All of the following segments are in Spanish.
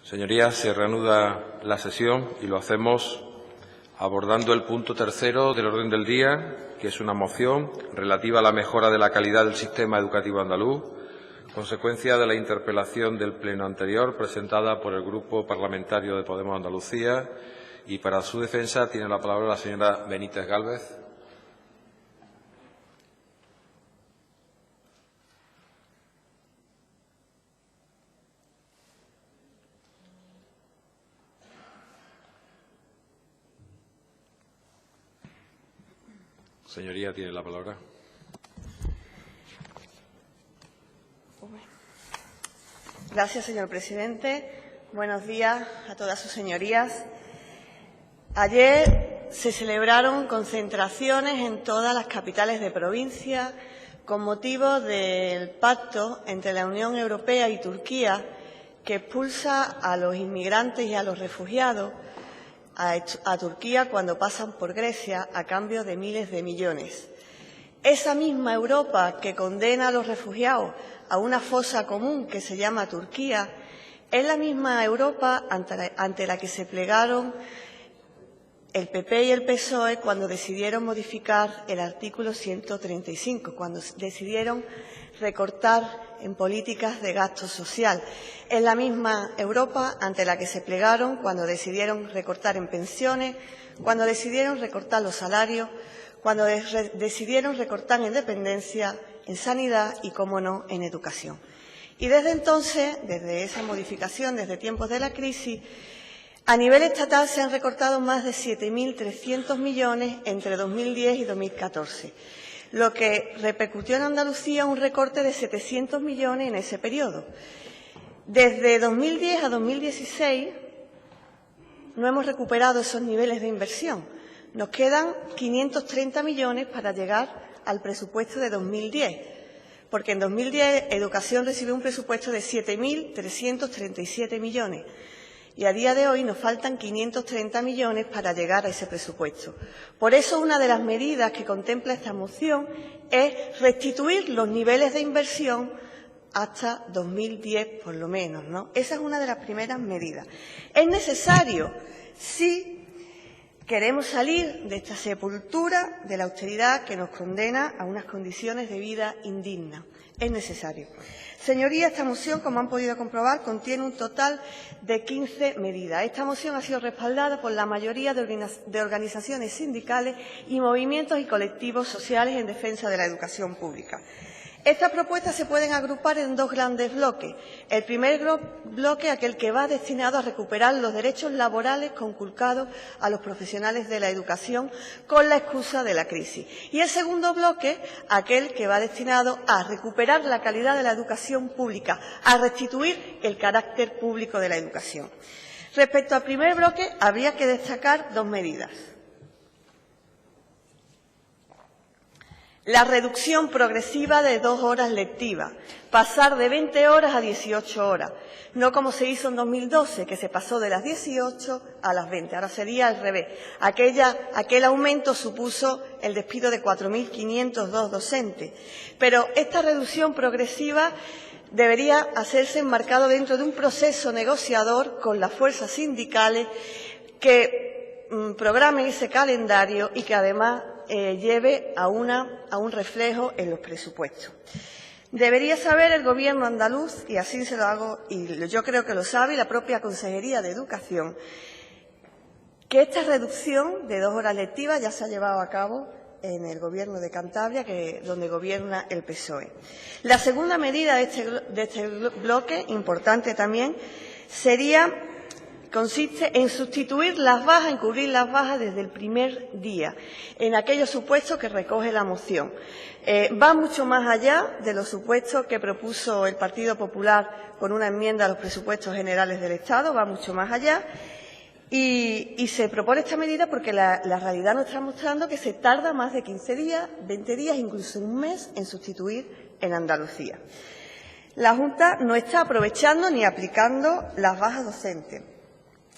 Señorías, se reanuda la sesión y lo hacemos abordando el punto tercero del orden del día, que es una moción relativa a la mejora de la calidad del sistema educativo andaluz, consecuencia de la interpelación del pleno anterior presentada por el Grupo Parlamentario de Podemos Andalucía, y para su defensa tiene la palabra la señora Benítez Gálvez. Señoría, tiene la palabra. Gracias, señor presidente. Buenos días a todas sus señorías. Ayer se celebraron concentraciones en todas las capitales de provincia con motivo del pacto entre la Unión Europea y Turquía que expulsa a los inmigrantes y a los refugiados a Turquía cuando pasan por Grecia a cambio de miles de millones. Esa misma Europa que condena a los refugiados a una fosa común que se llama Turquía es la misma Europa ante la que se plegaron el PP y el PSOE cuando decidieron modificar el artículo 135, cuando decidieron recortar en políticas de gasto social. Es la misma Europa ante la que se plegaron cuando decidieron recortar en pensiones, cuando decidieron recortar los salarios, cuando decidieron recortar en dependencia, en sanidad y, cómo no, en educación. Y desde entonces, desde esa modificación, desde tiempos de la crisis, a nivel estatal se han recortado más de 7.300 millones entre 2010 y 2014, lo que repercutió en Andalucía un recorte de 700 millones en ese periodo. Desde 2010 a 2016 no hemos recuperado esos niveles de inversión. Nos quedan 530 millones para llegar al presupuesto de 2010, porque en 2010 Educación recibió un presupuesto de 7.337 millones. Y a día de hoy nos faltan 530 millones para llegar a ese presupuesto. Por eso, una de las medidas que contempla esta moción es restituir los niveles de inversión hasta 2010, por lo menos, ¿no? Esa es una de las primeras medidas. Es necesario, si queremos salir de esta sepultura de la austeridad que nos condena a unas condiciones de vida indignas. Es necesario. Señorías, esta moción, como han podido comprobar, contiene un total de 15 medidas. Esta moción ha sido respaldada por la mayoría de organizaciones sindicales y movimientos y colectivos sociales en defensa de la educación pública. Estas propuestas se pueden agrupar en dos grandes bloques. El primer bloque, aquel que va destinado a recuperar los derechos laborales conculcados a los profesionales de la educación con la excusa de la crisis. Y el segundo bloque, aquel que va destinado a recuperar la calidad de la educación pública, a restituir el carácter público de la educación. Respecto al primer bloque, habría que destacar dos medidas. La reducción progresiva de 2 horas lectivas, pasar de 20 horas a 18 horas, no como se hizo en 2012, que se pasó de las 18 a las 20, ahora sería al revés. Aquel aumento supuso el despido de 4.502 docentes, pero esta reducción progresiva debería hacerse enmarcado dentro de un proceso negociador con las fuerzas sindicales que programen ese calendario y que además lleve a un reflejo en los presupuestos. Debería saber el Gobierno andaluz, y así se lo hago, y yo creo que lo sabe, y la propia Consejería de Educación, que esta reducción de 2 horas lectivas ya se ha llevado a cabo en el Gobierno de Cantabria, donde gobierna el PSOE. La segunda medida de este bloque, importante también, consiste en sustituir las bajas, en cubrir las bajas desde el primer día, en aquellos supuestos que recoge la moción. Va mucho más allá de los supuestos que propuso el Partido Popular con una enmienda a los presupuestos generales del Estado, va mucho más allá. Y se propone esta medida porque la realidad nos está mostrando que se tarda más de 15 días, 20 días, incluso un mes en sustituir en Andalucía. La Junta no está aprovechando ni aplicando las bajas docentes.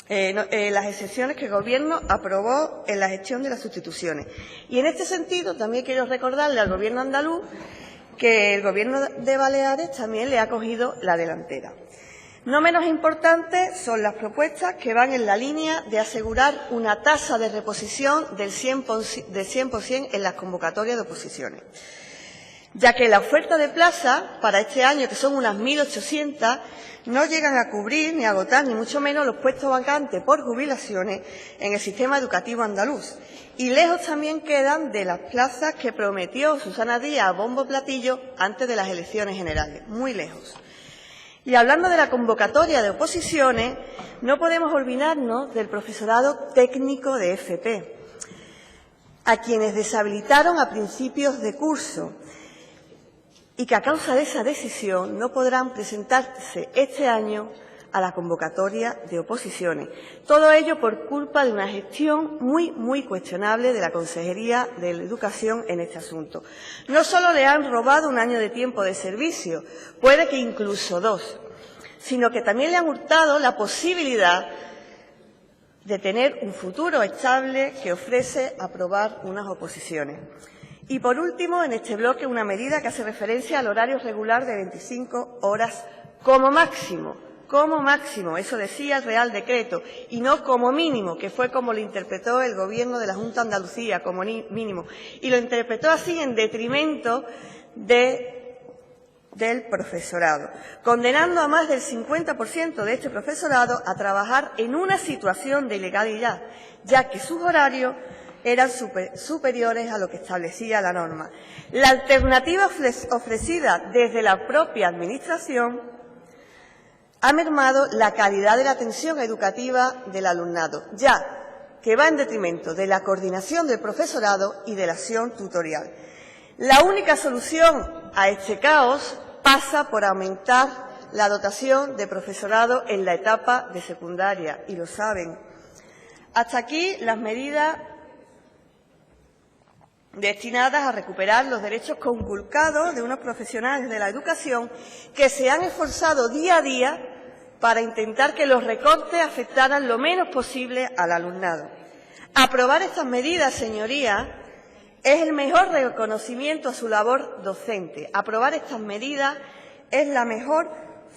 Las excepciones que el Gobierno aprobó en la gestión de las sustituciones. Y en este sentido también quiero recordarle al Gobierno andaluz que el Gobierno de Baleares también le ha cogido la delantera. No menos importantes son las propuestas que van en la línea de asegurar una tasa de reposición del 100% en las convocatorias de oposiciones, ya que la oferta de plaza para este año, que son unas 1.800, no llegan a cubrir ni a agotar, ni mucho menos, los puestos vacantes por jubilaciones en el sistema educativo andaluz. Y lejos también quedan de las plazas que prometió Susana Díaz a bombo platillo antes de las elecciones generales, muy lejos. Y hablando de la convocatoria de oposiciones, no podemos olvidarnos del profesorado técnico de FP, a quienes deshabilitaron a principios de curso y que a causa de esa decisión no podrán presentarse este año a la convocatoria de oposiciones. Todo ello por culpa de una gestión muy cuestionable de la Consejería de Educación en este asunto. No solo le han robado un año de tiempo de servicio, puede que incluso 2, sino que también le han hurtado la posibilidad de tener un futuro estable que ofrece aprobar unas oposiciones. Y, por último, en este bloque, una medida que hace referencia al horario regular de 25 horas como máximo. Como máximo, eso decía el Real Decreto, y no como mínimo, que fue como lo interpretó el Gobierno de la Junta de Andalucía, como mínimo. Y lo interpretó así en detrimento del profesorado, condenando a más del 50% de este profesorado a trabajar en una situación de ilegalidad, ya que sus horarios eran superiores a lo que establecía la norma. La alternativa ofrecida desde la propia Administración ha mermado la calidad de la atención educativa del alumnado, ya que va en detrimento de la coordinación del profesorado y de la acción tutorial. La única solución a este caos pasa por aumentar la dotación de profesorado en la etapa de secundaria, y lo saben. Hasta aquí las medidas destinadas a recuperar los derechos conculcados de unos profesionales de la educación que se han esforzado día a día para intentar que los recortes afectaran lo menos posible al alumnado. Aprobar estas medidas, señorías, es el mejor reconocimiento a su labor docente. Aprobar estas medidas es la mejor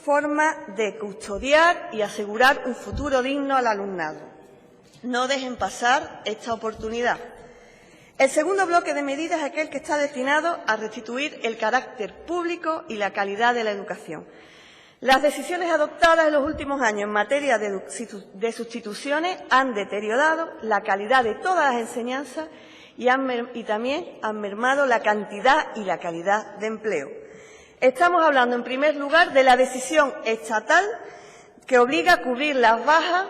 forma de custodiar y asegurar un futuro digno al alumnado. No dejen pasar esta oportunidad. El segundo bloque de medidas es aquel que está destinado a restituir el carácter público y la calidad de la educación. Las decisiones adoptadas en los últimos años en materia de sustituciones han deteriorado la calidad de todas las enseñanzas y también han mermado la cantidad y la calidad de empleo. Estamos hablando, en primer lugar, de la decisión estatal que obliga a cubrir las bajas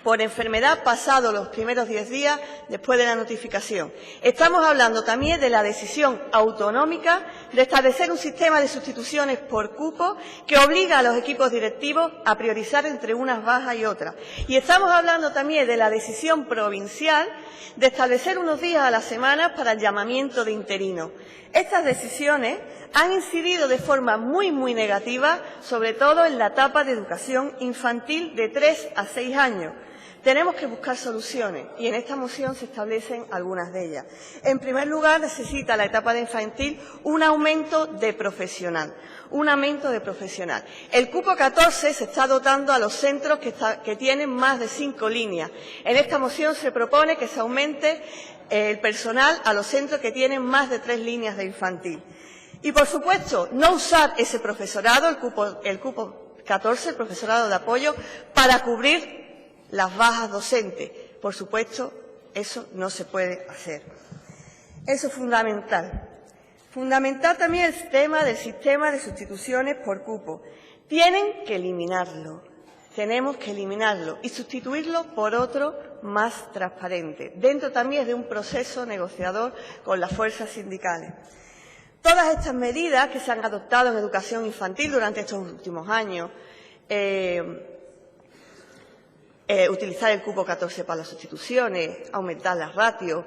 por enfermedad pasados los primeros 10 días después de la notificación. Estamos hablando también de la decisión autonómica de establecer un sistema de sustituciones por cupo que obliga a los equipos directivos a priorizar entre unas bajas y otras. Y estamos hablando también de la decisión provincial de establecer unos días a la semana para el llamamiento de interinos. Estas decisiones han incidido de forma muy negativa, sobre todo en la etapa de educación infantil de 3 a 6 años. Tenemos que buscar soluciones y en esta moción se establecen algunas de ellas. En primer lugar, necesita la etapa de infantil un aumento de profesional. El cupo 14 se está dotando a los centros que tienen más de 5 líneas. En esta moción se propone que se aumente el personal a los centros que tienen más de 3 líneas de infantil. Y, por supuesto, no usar ese profesorado, el cupo 14, el profesorado de apoyo, para cubrir las bajas docentes. Por supuesto, eso no se puede hacer. Eso es fundamental. Fundamental también el tema del sistema de sustituciones por cupo. Tienen que eliminarlo. Tenemos que eliminarlo y sustituirlo por otro más transparente, dentro también de un proceso negociador con las fuerzas sindicales. Todas estas medidas que se han adoptado en educación infantil durante estos últimos años, utilizar el cupo 14 para las sustituciones, aumentar las ratios,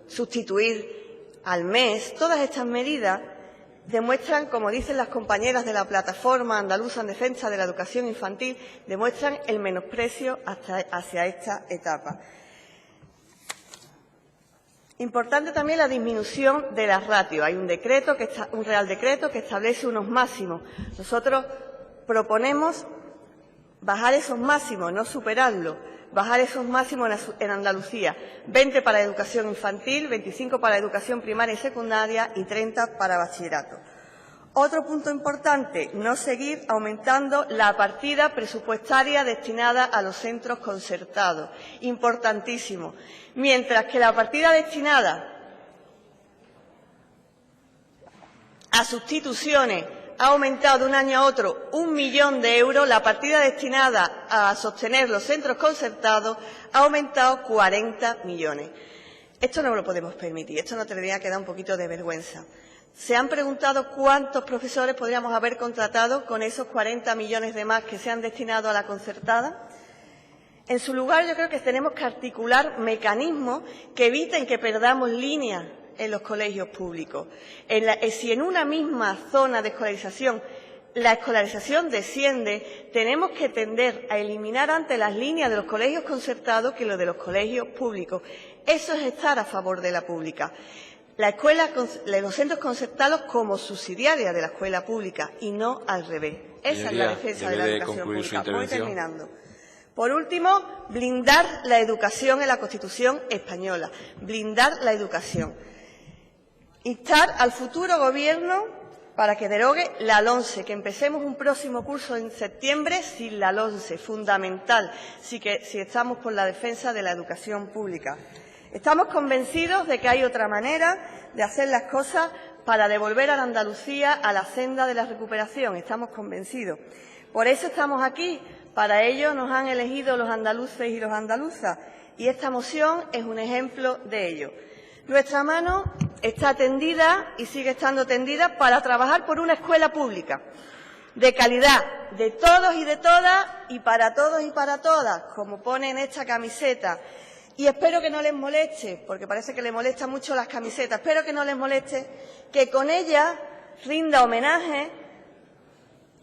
sustituir al mes, todas estas medidas demuestran, como dicen las compañeras de la Plataforma Andaluza en Defensa de la Educación Infantil, demuestran el menosprecio hacia esta etapa. Importante también la disminución de las ratios. Hay un Real Decreto que establece unos máximos. Nosotros proponemos bajar esos máximos, no superarlos, bajar esos máximos en Andalucía. 20 para educación infantil, 25 para educación primaria y secundaria y 30 para bachillerato. Otro punto importante, no seguir aumentando la partida presupuestaria destinada a los centros concertados. Importantísimo. Mientras que la partida destinada a sustituciones ha aumentado de un año a otro 1 millón de euros, la partida destinada a sostener los centros concertados ha aumentado 40 millones. Esto no lo podemos permitir, esto nos tendría que dar un poquito de vergüenza. ¿Se han preguntado cuántos profesores podríamos haber contratado con esos 40 millones de más que se han destinado a la concertada? En su lugar, yo creo que tenemos que articular mecanismos que eviten que perdamos líneas en los colegios públicos. Si en una misma zona de escolarización la escolarización desciende, tenemos que tender a eliminar antes las líneas de los colegios concertados que los de los colegios públicos. Eso es estar a favor de la pública. Los centros concertados como subsidiaria de la escuela pública y no al revés. Esa es la defensa de la educación pública. Voy terminando. Por último, blindar la educación en la Constitución española. Blindar la educación. Instar al futuro Gobierno para que derogue la LOMCE, que empecemos un próximo curso en septiembre sin la LOMCE, fundamental, si estamos por la defensa de la educación pública. Estamos convencidos de que hay otra manera de hacer las cosas para devolver a la Andalucía a la senda de la recuperación. Estamos convencidos. Por eso estamos aquí. Para ello nos han elegido los andaluces y las andaluzas. Y esta moción es un ejemplo de ello. Nuestra mano está tendida y sigue estando tendida para trabajar por una escuela pública de calidad, de todos y de todas, y para todos y para todas, como pone en esta camiseta. Y espero que no les moleste, porque parece que les molestan mucho las camisetas, espero que no les moleste, que con ella rinda homenaje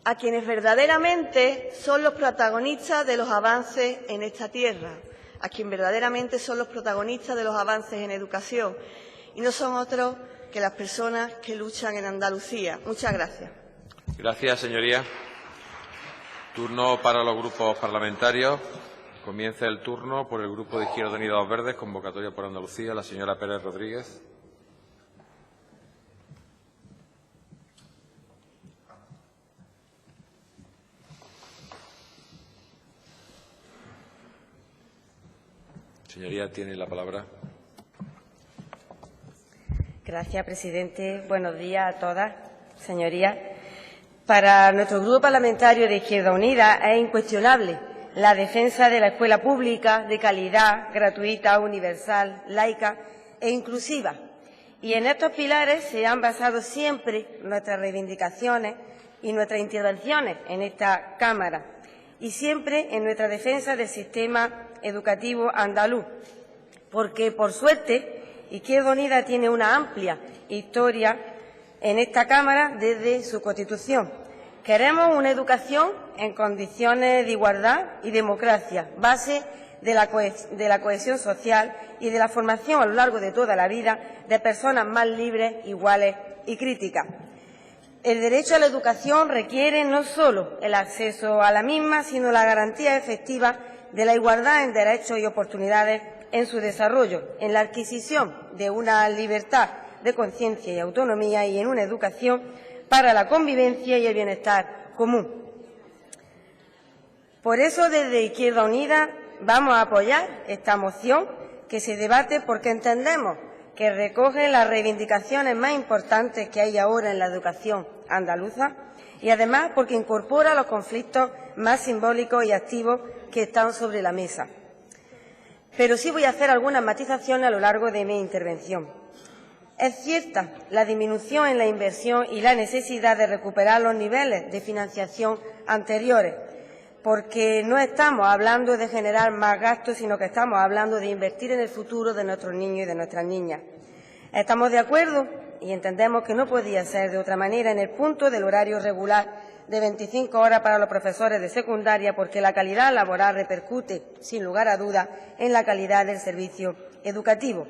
a quienes verdaderamente son los protagonistas de los avances en esta tierra, a quienes verdaderamente son los protagonistas de los avances en educación, y no son otros que las personas que luchan en Andalucía. Muchas gracias. Gracias, señoría. Turno para los grupos parlamentarios. Comienza el turno por el Grupo de Izquierda Unida Los Verdes, convocatoria por Andalucía, la señora Pérez Rodríguez. Señoría, tiene la palabra. Gracias, presidente. Buenos días a todas, señorías. Para nuestro Grupo Parlamentario de Izquierda Unida es incuestionable la defensa de la escuela pública de calidad, gratuita, universal, laica e inclusiva. Y en estos pilares se han basado siempre nuestras reivindicaciones y nuestras intervenciones en esta Cámara, y siempre en nuestra defensa del sistema educativo andaluz, porque, por suerte, Izquierda Unida tiene una amplia historia en esta Cámara desde su constitución. Queremos una educación en condiciones de igualdad y democracia, base de la cohesión social y de la formación a lo largo de toda la vida de personas más libres, iguales y críticas. El derecho a la educación requiere no solo el acceso a la misma, sino la garantía efectiva de la igualdad en derechos y oportunidades en su desarrollo, en la adquisición de una libertad de conciencia y autonomía y en una educación para la convivencia y el bienestar común. Por eso, desde Izquierda Unida vamos a apoyar esta moción que se debate, porque entendemos que recoge las reivindicaciones más importantes que hay ahora en la educación andaluza y, además, porque incorpora los conflictos más simbólicos y activos que están sobre la mesa. Pero sí voy a hacer algunas matizaciones a lo largo de mi intervención. Es cierta la disminución en la inversión y la necesidad de recuperar los niveles de financiación anteriores, porque no estamos hablando de generar más gastos, sino que estamos hablando de invertir en el futuro de nuestros niños y de nuestras niñas. Estamos de acuerdo y entendemos que no podía ser de otra manera en el punto del horario regular de 25 horas para los profesores de secundaria, porque la calidad laboral repercute, sin lugar a dudas, en la calidad del servicio educativo,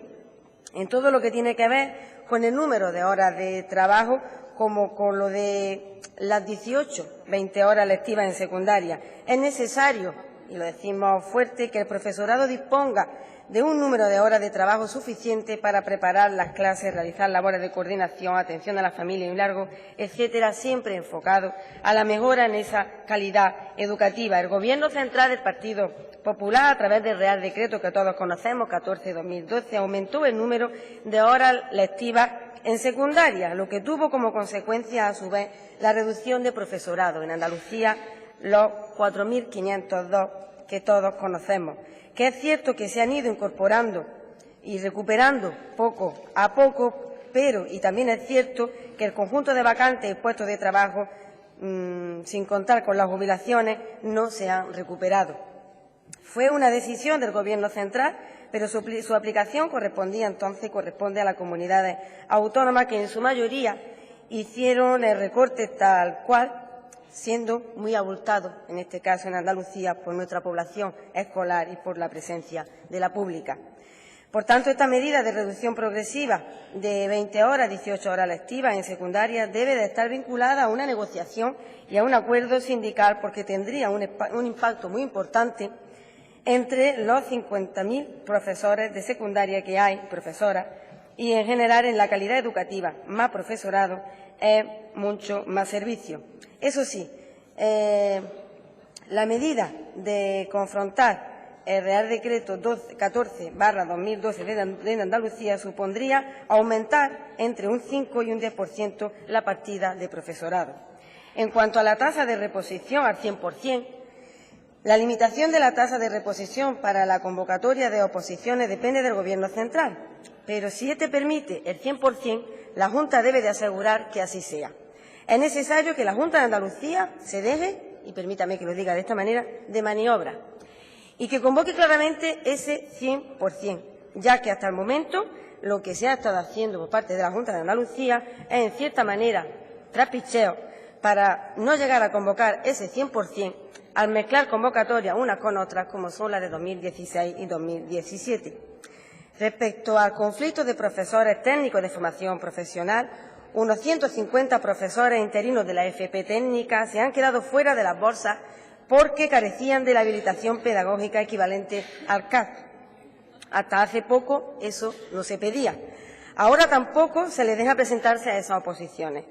en todo lo que tiene que ver con el número de horas de trabajo, como con lo de las 18, 20 horas lectivas en secundaria. Es necesario, y lo decimos fuerte, que el profesorado disponga de un número de horas de trabajo suficiente para preparar las clases, realizar labores de coordinación, atención a la familia y un largo, etcétera, siempre enfocado a la mejora en esa calidad educativa. El Gobierno central del Partido Popular, a través del Real Decreto que todos conocemos, 14/2012, aumentó el número de horas lectivas en secundaria, lo que tuvo como consecuencia, a su vez, la reducción de profesorado. En Andalucía, los 4.502 que todos conocemos. Que es cierto que se han ido incorporando y recuperando poco a poco, pero, y también es cierto, que el conjunto de vacantes y puestos de trabajo, sin contar con las jubilaciones, no se han recuperado. Fue una decisión del Gobierno central, pero su aplicación corresponde a las comunidades autónomas que, en su mayoría, hicieron el recorte tal cual, siendo muy abultado, en este caso en Andalucía, por nuestra población escolar y por la presencia de la pública. Por tanto, esta medida de reducción progresiva de 20 horas, 18 horas lectivas en secundaria debe de estar vinculada a una negociación y a un acuerdo sindical, porque tendría un impacto muy importante entre los 50.000 profesores de secundaria que hay, profesoras, y en general en la calidad educativa. Más profesorado es mucho más servicio. Eso sí, la medida de confrontar el Real Decreto 14/2012 de Andalucía supondría aumentar entre un 5 y un 10% la partida de profesorado. En cuanto a la tasa de reposición al 100%, la limitación de la tasa de reposición para la convocatoria de oposiciones depende del Gobierno central, pero si éste permite el 100%, la Junta debe de asegurar que así sea. Es necesario que la Junta de Andalucía se deje, y permítame que lo diga de esta manera, de maniobra, y que convoque claramente ese 100%, ya que hasta el momento lo que se ha estado haciendo por parte de la Junta de Andalucía es, en cierta manera, trapicheo para no llegar a convocar ese 100% al mezclar convocatorias unas con otras, como son las de 2016 y 2017. Respecto al conflicto de profesores técnicos de formación profesional, unos 150 profesores interinos de la FP técnica se han quedado fuera de las bolsas porque carecían de la habilitación pedagógica equivalente al CAD. Hasta hace poco eso no se pedía. Ahora tampoco se les deja presentarse a esas oposiciones.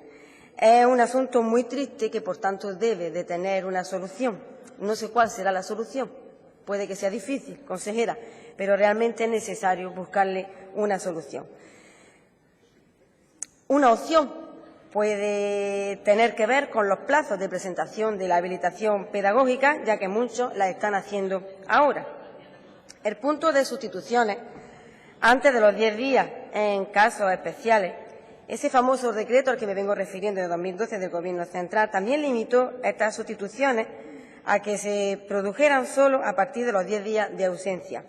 Es un asunto muy triste que, por tanto, debe de tener una solución. No sé cuál será la solución. Puede que sea difícil, consejera, pero realmente es necesario buscarle una solución. Una opción puede tener que ver con los plazos de presentación de la habilitación pedagógica, ya que muchos la están haciendo ahora. El punto de sustituciones, antes de los 10 días, en casos especiales, ese famoso decreto al que me vengo refiriendo de 2012 del Gobierno central, también limitó estas sustituciones a que se produjeran solo a partir de los 10 días de ausencia,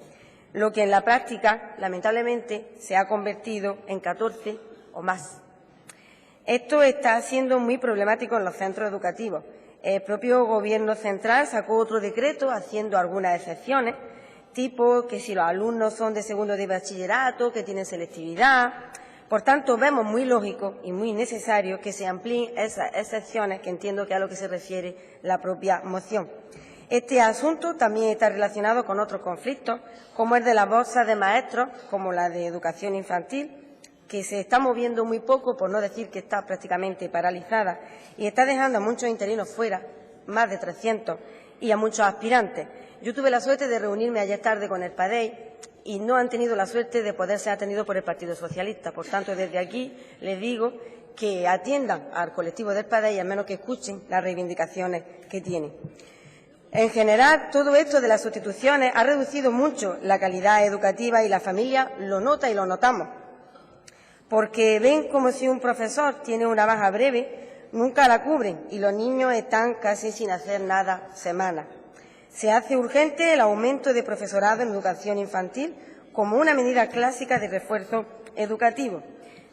lo que en la práctica, lamentablemente, se ha convertido en 14 o más. Esto está siendo muy problemático en los centros educativos. El propio Gobierno central sacó otro decreto haciendo algunas excepciones, tipo que si los alumnos son de segundo de bachillerato, que tienen selectividad. Por tanto, vemos muy lógico y muy necesario que se amplíen esas excepciones, que entiendo que es a lo que se refiere la propia moción. Este asunto también está relacionado con otros conflictos, como el de las bolsas de maestros, como la de educación infantil, que se está moviendo muy poco, por no decir que está prácticamente paralizada, y está dejando a muchos interinos fuera, más de 300, y a muchos aspirantes. Yo tuve la suerte de reunirme ayer tarde con el PADEI y no han tenido la suerte de poder ser atendidos por el Partido Socialista. Por tanto, desde aquí les digo que atiendan al colectivo del PADEI, al menos que escuchen las reivindicaciones que tienen. En general, todo esto de las sustituciones ha reducido mucho la calidad educativa y la familia lo nota y lo notamos, porque ven como si un profesor tiene una baja breve, nunca la cubren y los niños están casi sin hacer nada semanas. Se hace urgente el aumento de profesorado en educación infantil como una medida clásica de refuerzo educativo.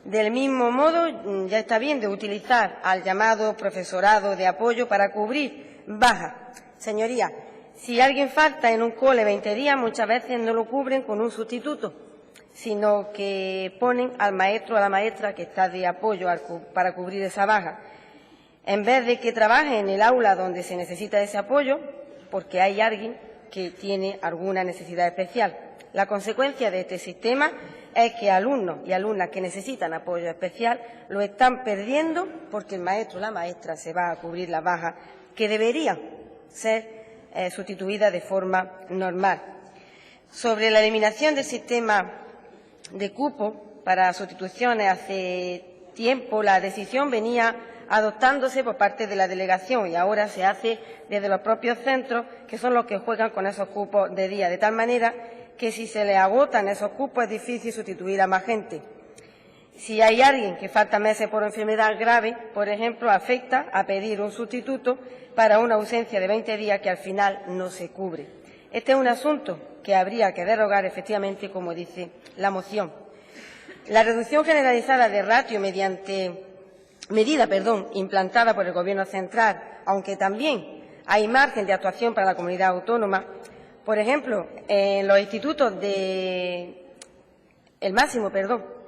Del mismo modo, ya está bien de utilizar al llamado profesorado de apoyo para cubrir bajas. Señorías, si alguien falta en un cole 20 días, muchas veces no lo cubren con un sustituto, sino que ponen al maestro o a la maestra que está de apoyo para cubrir esa baja. En vez de que trabaje en el aula donde se necesita ese apoyo, porque hay alguien que tiene alguna necesidad especial. La consecuencia de este sistema es que alumnos y alumnas que necesitan apoyo especial lo están perdiendo porque el maestro o la maestra se va a cubrir la baja que debería ser sustituida de forma normal. Sobre la eliminación del sistema de cupo para sustituciones, hace tiempo la decisión venía adoptándose por parte de la delegación y ahora se hace desde los propios centros, que son los que juegan con esos cupos de día, de tal manera que si se les agotan esos cupos es difícil sustituir a más gente. Si hay alguien que falta meses por enfermedad grave, por ejemplo, afecta a pedir un sustituto para una ausencia de 20 días que al final no se cubre. Este es un asunto que habría que derogar efectivamente, como dice la moción. La reducción generalizada de ratio mediante medida implantada por el Gobierno central, aunque también hay margen de actuación para la comunidad autónoma. Por ejemplo, en los institutos el máximo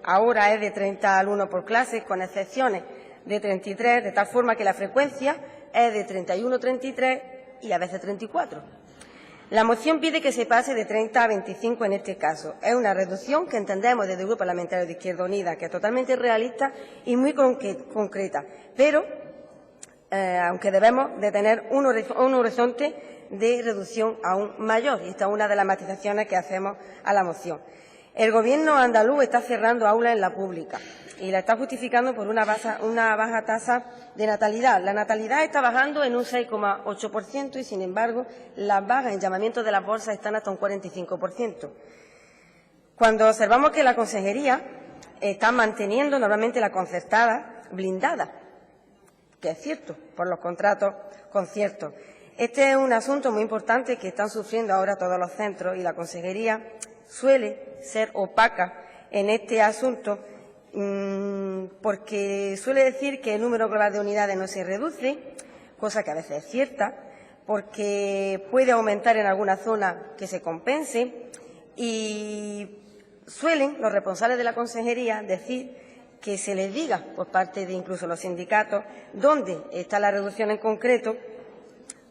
ahora es de 30 alumnos por clase, con excepciones de 33, de tal forma que la frecuencia es de 31, 33 y a veces 34. La moción pide que se pase de 30 a 25 en este caso. Es una reducción que entendemos desde el Grupo Parlamentario de Izquierda Unida, que es totalmente realista y muy concreta, pero aunque debemos de tener un horizonte de reducción aún mayor, y esta es una de las matizaciones que hacemos a la moción. El Gobierno andaluz está cerrando aulas en la pública y la está justificando por una baja tasa de natalidad. La natalidad está bajando en un 6,8% y, sin embargo, las bajas en llamamientos de las bolsas están hasta un 45%. Cuando observamos que la Consejería está manteniendo normalmente la concertada blindada, que es cierto, por los contratos conciertos. Este es un asunto muy importante que están sufriendo ahora todos los centros y la Consejería suele ser opaca en este asunto porque suele decir que el número global de unidades no se reduce, cosa que a veces es cierta, porque puede aumentar en alguna zona que se compense y suelen los responsables de la Consejería decir que se les diga por parte de incluso los sindicatos dónde está la reducción en concreto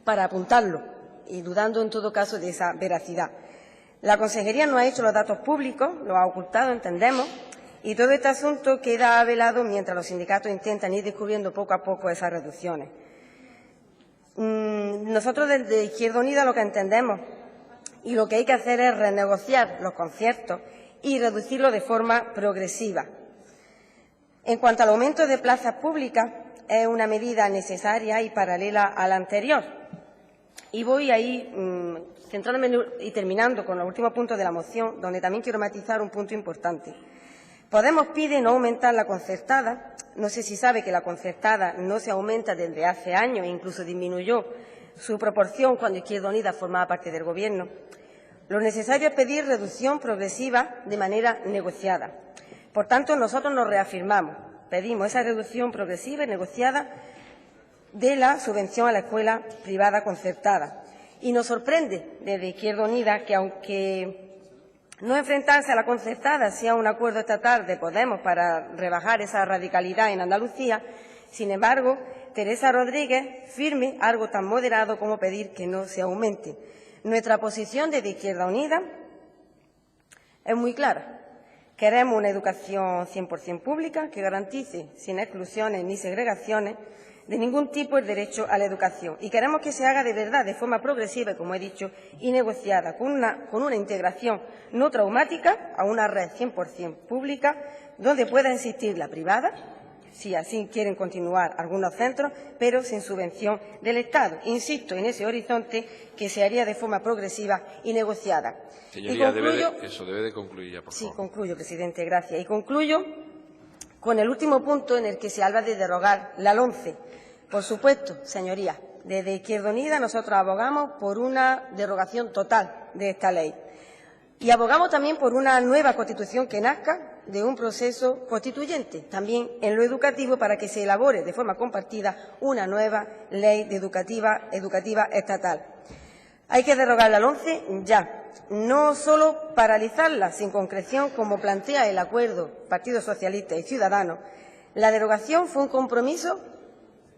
para apuntarlo y dudando en todo caso de esa veracidad. La Consejería no ha hecho los datos públicos, los ha ocultado, entendemos, y todo este asunto queda velado mientras los sindicatos intentan ir descubriendo poco a poco esas reducciones. Nosotros desde Izquierda Unida lo que entendemos y lo que hay que hacer es renegociar los conciertos y reducirlo de forma progresiva. En cuanto al aumento de plazas públicas, es una medida necesaria y paralela a la anterior. Y voy ahí centrándome y terminando con los últimos puntos de la moción, donde también quiero matizar un punto importante. Podemos pide no aumentar la concertada. No sé si sabe que la concertada no se aumenta desde hace años e incluso disminuyó su proporción cuando Izquierda Unida formaba parte del Gobierno. Lo necesario es pedir reducción progresiva de manera negociada. Por tanto, nosotros nos reafirmamos, pedimos esa reducción progresiva y negociada de la subvención a la escuela privada concertada. Y nos sorprende desde Izquierda Unida que, aunque no enfrentarse a la concertada sea un acuerdo estatal de Podemos para rebajar esa radicalidad en Andalucía, sin embargo, Teresa Rodríguez firme algo tan moderado como pedir que no se aumente. Nuestra posición desde Izquierda Unida es muy clara. Queremos una educación 100% pública que garantice, sin exclusiones ni segregaciones, de ningún tipo el derecho a la educación. Y queremos que se haga de verdad, de forma progresiva, como he dicho, y negociada, con una integración no traumática a una red 100% pública, donde pueda existir la privada, si así quieren continuar algunos centros, pero sin subvención del Estado. Insisto en ese horizonte que se haría de forma progresiva y negociada. Señoría, debe de concluir ya, por favor. Sí, concluyo, presidente, gracias. Y concluyo con el último punto en el que se habla de derogar la LOMCE. Por supuesto, señorías, desde Izquierda Unida nosotros abogamos por una derogación total de esta ley. Y abogamos también por una nueva Constitución que nazca de un proceso constituyente, también en lo educativo, para que se elabore de forma compartida una nueva ley educativa estatal. Hay que derogar la LOMCE ya, no solo paralizarla sin concreción como plantea el acuerdo Partido Socialista y Ciudadanos. La derogación fue un compromiso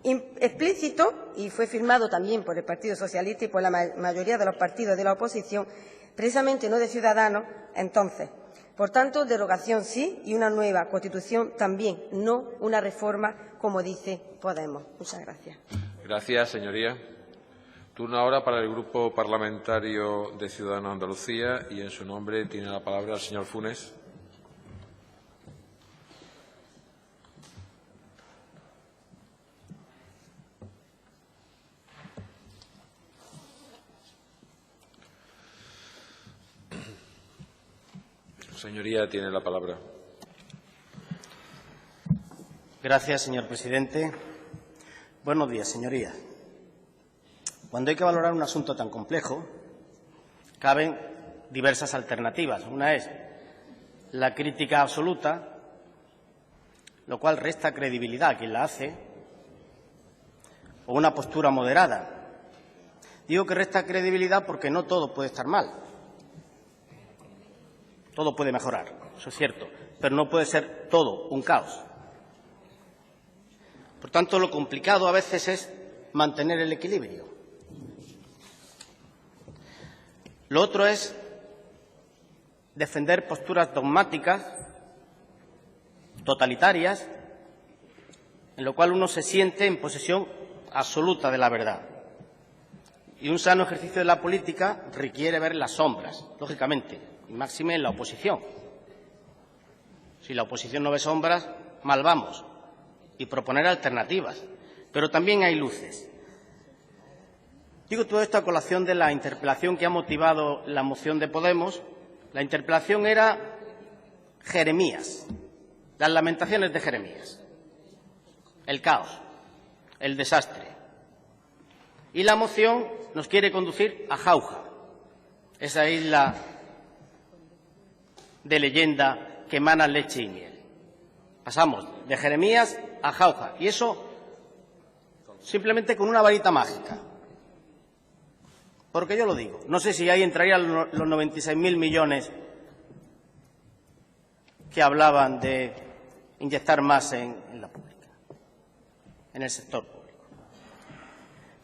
explícito y fue firmado también por el Partido Socialista y por la mayoría de los partidos de la oposición, precisamente no de Ciudadanos, entonces. Por tanto, derogación sí y una nueva Constitución también, no una reforma como dice Podemos. Muchas gracias. Gracias, señoría. Turno ahora para el Grupo Parlamentario de Ciudadanos de Andalucía y en su nombre tiene la palabra el señor Funes. Señoría, tiene la palabra. Gracias, señor presidente. Buenos días, señorías. Cuando hay que valorar un asunto tan complejo, caben diversas alternativas. Una es la crítica absoluta, lo cual resta credibilidad a quien la hace, o una postura moderada. Digo que resta credibilidad porque no todo puede estar mal. Todo puede mejorar, eso es cierto, pero no puede ser todo un caos. Por tanto, lo complicado a veces es mantener el equilibrio. Lo otro es defender posturas dogmáticas, totalitarias, en lo cual uno se siente en posesión absoluta de la verdad. Y un sano ejercicio de la política requiere ver las sombras, lógicamente, y máxime en la oposición. Si la oposición no ve sombras, mal vamos, y proponer alternativas. Pero también hay luces. Digo todo esto a colación de la interpelación que ha motivado la moción de Podemos. La interpelación era Jeremías, las lamentaciones de Jeremías, el caos, el desastre. Y la moción nos quiere conducir a Jauja, esa isla de leyenda que emana leche y miel. Pasamos de Jeremías a Jauja, y eso simplemente con una varita mágica. Porque yo lo digo, no sé si ahí entrarían los 96.000 millones que hablaban de inyectar más en la pública, en el sector público.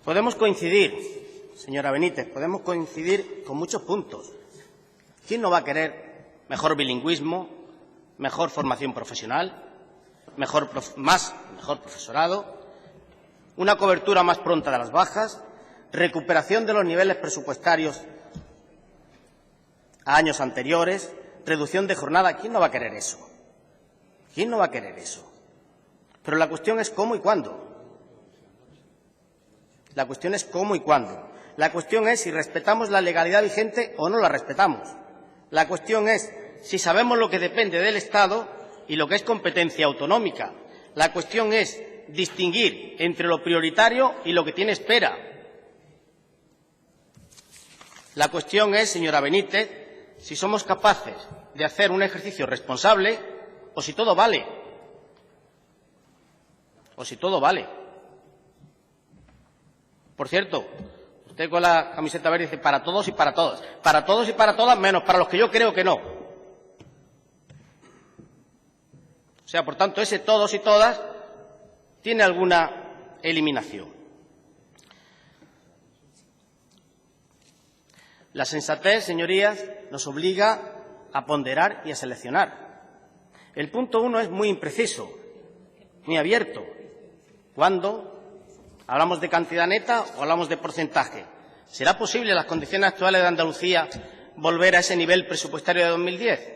Podemos coincidir, señora Benítez, podemos coincidir con muchos puntos. ¿Quién no va a querer mejor bilingüismo, mejor formación profesional, mejor profesorado, una cobertura más pronta de las bajas, recuperación de los niveles presupuestarios a años anteriores, reducción de jornada? ¿Quién no va a querer eso? ¿Quién no va a querer eso? Pero la cuestión es cómo y cuándo. La cuestión es cómo y cuándo. La cuestión es si respetamos la legalidad vigente o no la respetamos. La cuestión es si sabemos lo que depende del Estado y lo que es competencia autonómica. La cuestión es distinguir entre lo prioritario y lo que tiene espera. La cuestión es, señora Benítez, si somos capaces de hacer un ejercicio responsable o si todo vale. O si todo vale. Por cierto, usted con la camiseta verde dice para todos y para todas. Para todos y para todas, menos para los que yo creo que no. O sea, por tanto, ese todos y todas tiene alguna eliminación. La sensatez, señorías, nos obliga a ponderar y a seleccionar. El punto 1 es muy impreciso, muy abierto. ¿Cuándo? ¿Hablamos de cantidad neta o hablamos de porcentaje? ¿Será posible en las condiciones actuales de Andalucía volver a ese nivel presupuestario de 2010?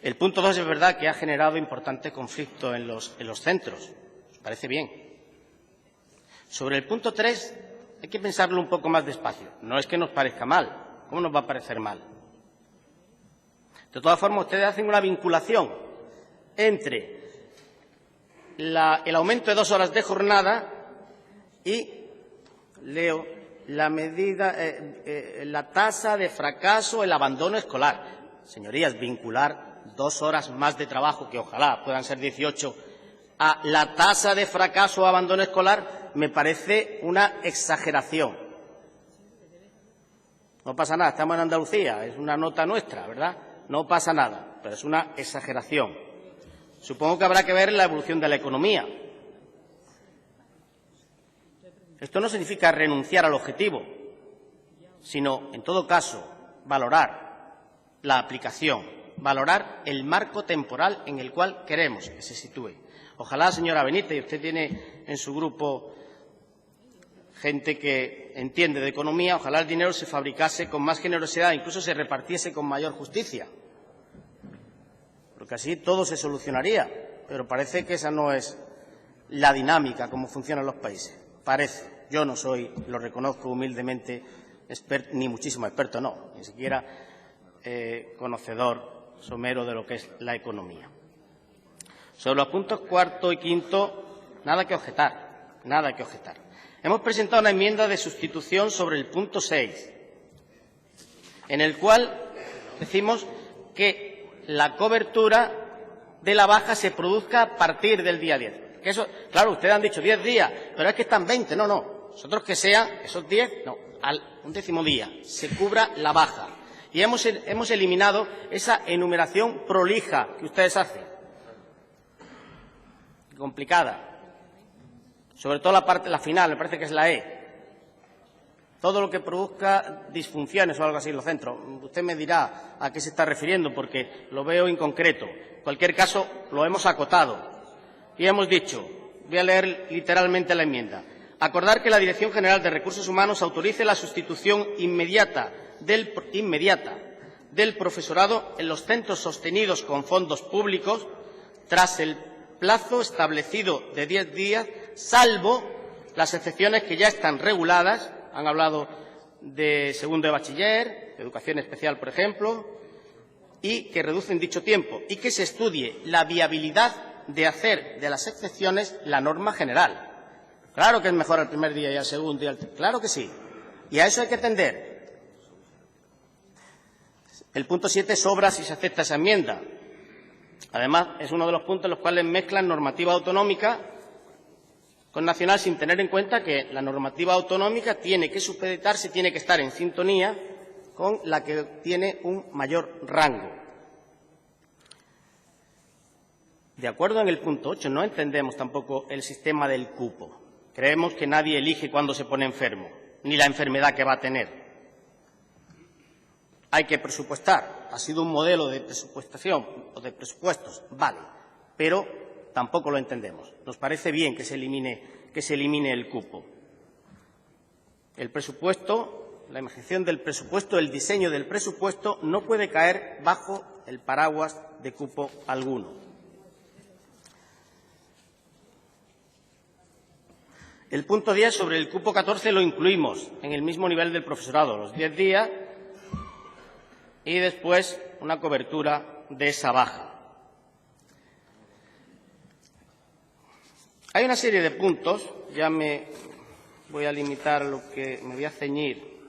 El punto 2 es verdad que ha generado importante conflicto en los centros. ¿Os parece bien? Sobre el punto 3 hay que pensarlo un poco más despacio. No es que nos parezca mal. ¿Cómo nos va a parecer mal? De todas formas, ustedes hacen una vinculación entre el aumento de 2 horas de jornada y, leo, la tasa de fracaso, el abandono escolar. Señorías, vincular 2 horas más de trabajo, que ojalá puedan ser 18, a la tasa de fracaso o abandono escolar me parece una exageración. No pasa nada, estamos en Andalucía, es una nota nuestra, ¿verdad? No pasa nada, pero es una exageración. Supongo que habrá que ver la evolución de la economía. Esto no significa renunciar al objetivo, sino, en todo caso, valorar la aplicación, valorar el marco temporal en el cual queremos que se sitúe. Ojalá, señora Benítez, y usted tiene en su grupo gente que entiende de economía, ojalá el dinero se fabricase con más generosidad, incluso se repartiese con mayor justicia, porque así todo se solucionaría. Pero parece que esa no es la dinámica, como funcionan los países. Parece. Yo no soy, lo reconozco humildemente, ni muchísimo experto, no, ni siquiera conocedor somero de lo que es la economía. Sobre los puntos cuarto y quinto, nada que objetar, nada que objetar. Hemos presentado una enmienda de sustitución sobre el punto 6, en el cual decimos que la cobertura de la baja se produzca a partir del día 10. Que eso, claro, ustedes han dicho 10 días, pero es que están 20, no. Nosotros que sean esos 10, no, al 11º día se cubra la baja. Y hemos eliminado esa enumeración prolija que ustedes hacen, complicada. Sobre todo la final, me parece que es la E. Todo lo que produzca disfunciones o algo así en los centros. Usted me dirá a qué se está refiriendo, porque lo veo inconcreto. En cualquier caso, lo hemos acotado. Y hemos dicho, voy a leer literalmente la enmienda, acordar que la Dirección General de Recursos Humanos autorice la sustitución inmediata del profesorado en los centros sostenidos con fondos públicos tras el plazo establecido de 10 días, salvo las excepciones que ya están reguladas. Han hablado de segundo de bachiller, de educación especial, por ejemplo, y que reducen dicho tiempo, y que se estudie la viabilidad de hacer de las excepciones la norma general. Claro que es mejor el primer día y el segundo día, claro que sí, y a eso hay que atender. El punto 7 sobra si se acepta esa enmienda. Además, es uno de los puntos en los cuales mezclan normativa autonómica con nacional, sin tener en cuenta que la normativa autonómica tiene que supeditarse, tiene que estar en sintonía con la que tiene un mayor rango. De acuerdo en el punto 8, no entendemos tampoco el sistema del cupo. Creemos que nadie elige cuándo se pone enfermo, ni la enfermedad que va a tener. Hay que presupuestar. Ha sido un modelo de presupuestación o de presupuestos, vale, pero tampoco lo entendemos. Nos parece bien que se elimine el cupo. El presupuesto, la imaginación del presupuesto, el diseño del presupuesto no puede caer bajo el paraguas de cupo alguno. El punto 10 sobre el cupo 14 lo incluimos en el mismo nivel del profesorado, los 10 días, y después una cobertura de esa baja. Hay una serie de puntos, ya me voy a limitar me voy a ceñir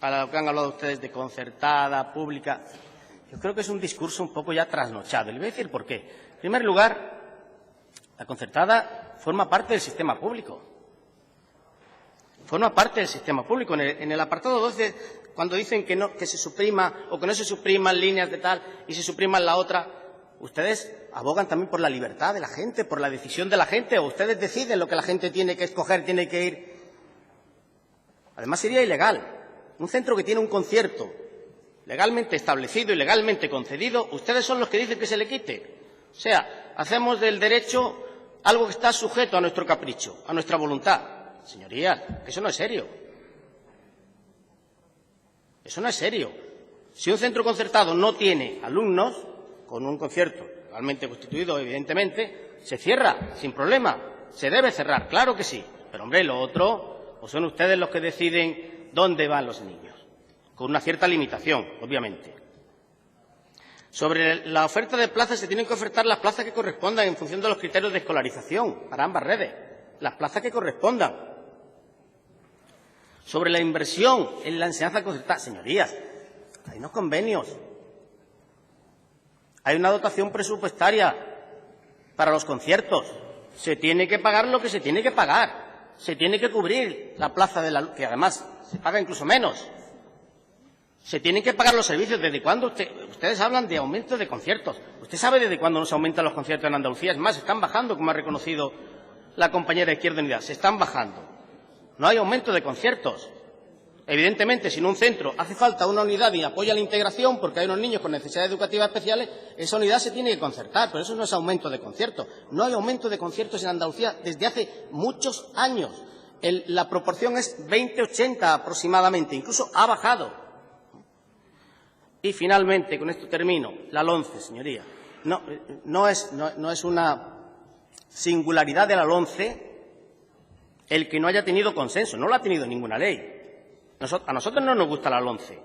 a lo que han hablado ustedes de concertada, pública. Yo creo que es un discurso un poco ya trasnochado. Le voy a decir por qué. En primer lugar, la concertada forma parte del sistema público. Forma parte del sistema público. En el apartado 12, cuando dicen que se suprima o que no se supriman líneas de tal y se supriman la otra, ustedes abogan también por la libertad de la gente, por la decisión de la gente, o ustedes deciden lo que la gente tiene que escoger, tiene que ir. Además, sería ilegal. Un centro que tiene un concierto legalmente establecido y legalmente concedido, ustedes son los que dicen que se le quite. O sea, hacemos del derecho algo que está sujeto a nuestro capricho, a nuestra voluntad. Señorías, eso no es serio. Eso no es serio. Si un centro concertado no tiene alumnos, con un concierto legalmente constituido, evidentemente, se cierra, sin problema. Se debe cerrar, claro que sí. Pero, hombre, lo otro, pues son ustedes los que deciden dónde van los niños, con una cierta limitación, obviamente. Sobre la oferta de plazas, se tienen que ofertar las plazas que correspondan en función de los criterios de escolarización para ambas redes, las plazas que correspondan. Sobre la inversión en la enseñanza concertada, señorías, hay unos convenios, hay una dotación presupuestaria, para los conciertos. Se tiene que pagar lo que se tiene que pagar. Se tiene que cubrir la plaza de la luz, que además se paga incluso menos. Se tienen que pagar los servicios. ¿Desde cuándo ustedes hablan de aumento de conciertos? ¿Usted sabe desde cuándo no se aumentan los conciertos en Andalucía? Es más, están bajando, como ha reconocido la compañera de Izquierda Unida. Se están bajando. No hay aumento de conciertos. Evidentemente, si en un centro hace falta una unidad y apoya la integración porque hay unos niños con necesidades educativas especiales, esa unidad se tiene que concertar, pero eso no es aumento de conciertos. No hay aumento de conciertos en Andalucía desde hace muchos años. La proporción es 20-80 aproximadamente, incluso ha bajado. Y finalmente, con esto termino, la LOMCE, señoría. No es una singularidad de la LOMCE el que no haya tenido consenso, no lo ha tenido ninguna ley. A nosotros no nos gusta la LOMCE.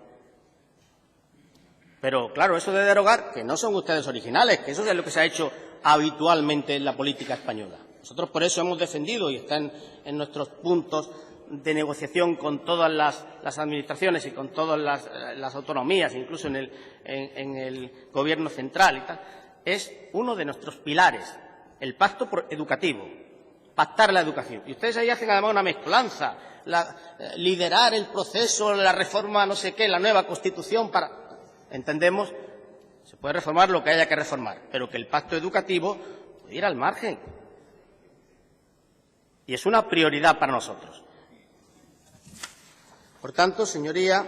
Pero, claro, eso de derogar, que no son ustedes originales, que eso es lo que se ha hecho habitualmente en la política española. Nosotros por eso hemos defendido, y están en nuestros puntos de negociación con todas las administraciones y con todas las autonomías, incluso en el Gobierno central y tal, es uno de nuestros pilares, el pacto educativo, pactar la educación. Y ustedes ahí hacen además una mezcolanza, liderar el proceso, la reforma no sé qué, la nueva Constitución para... Entendemos, se puede reformar lo que haya que reformar, pero que el pacto educativo puede ir al margen. Y es una prioridad para nosotros. Por tanto, señoría,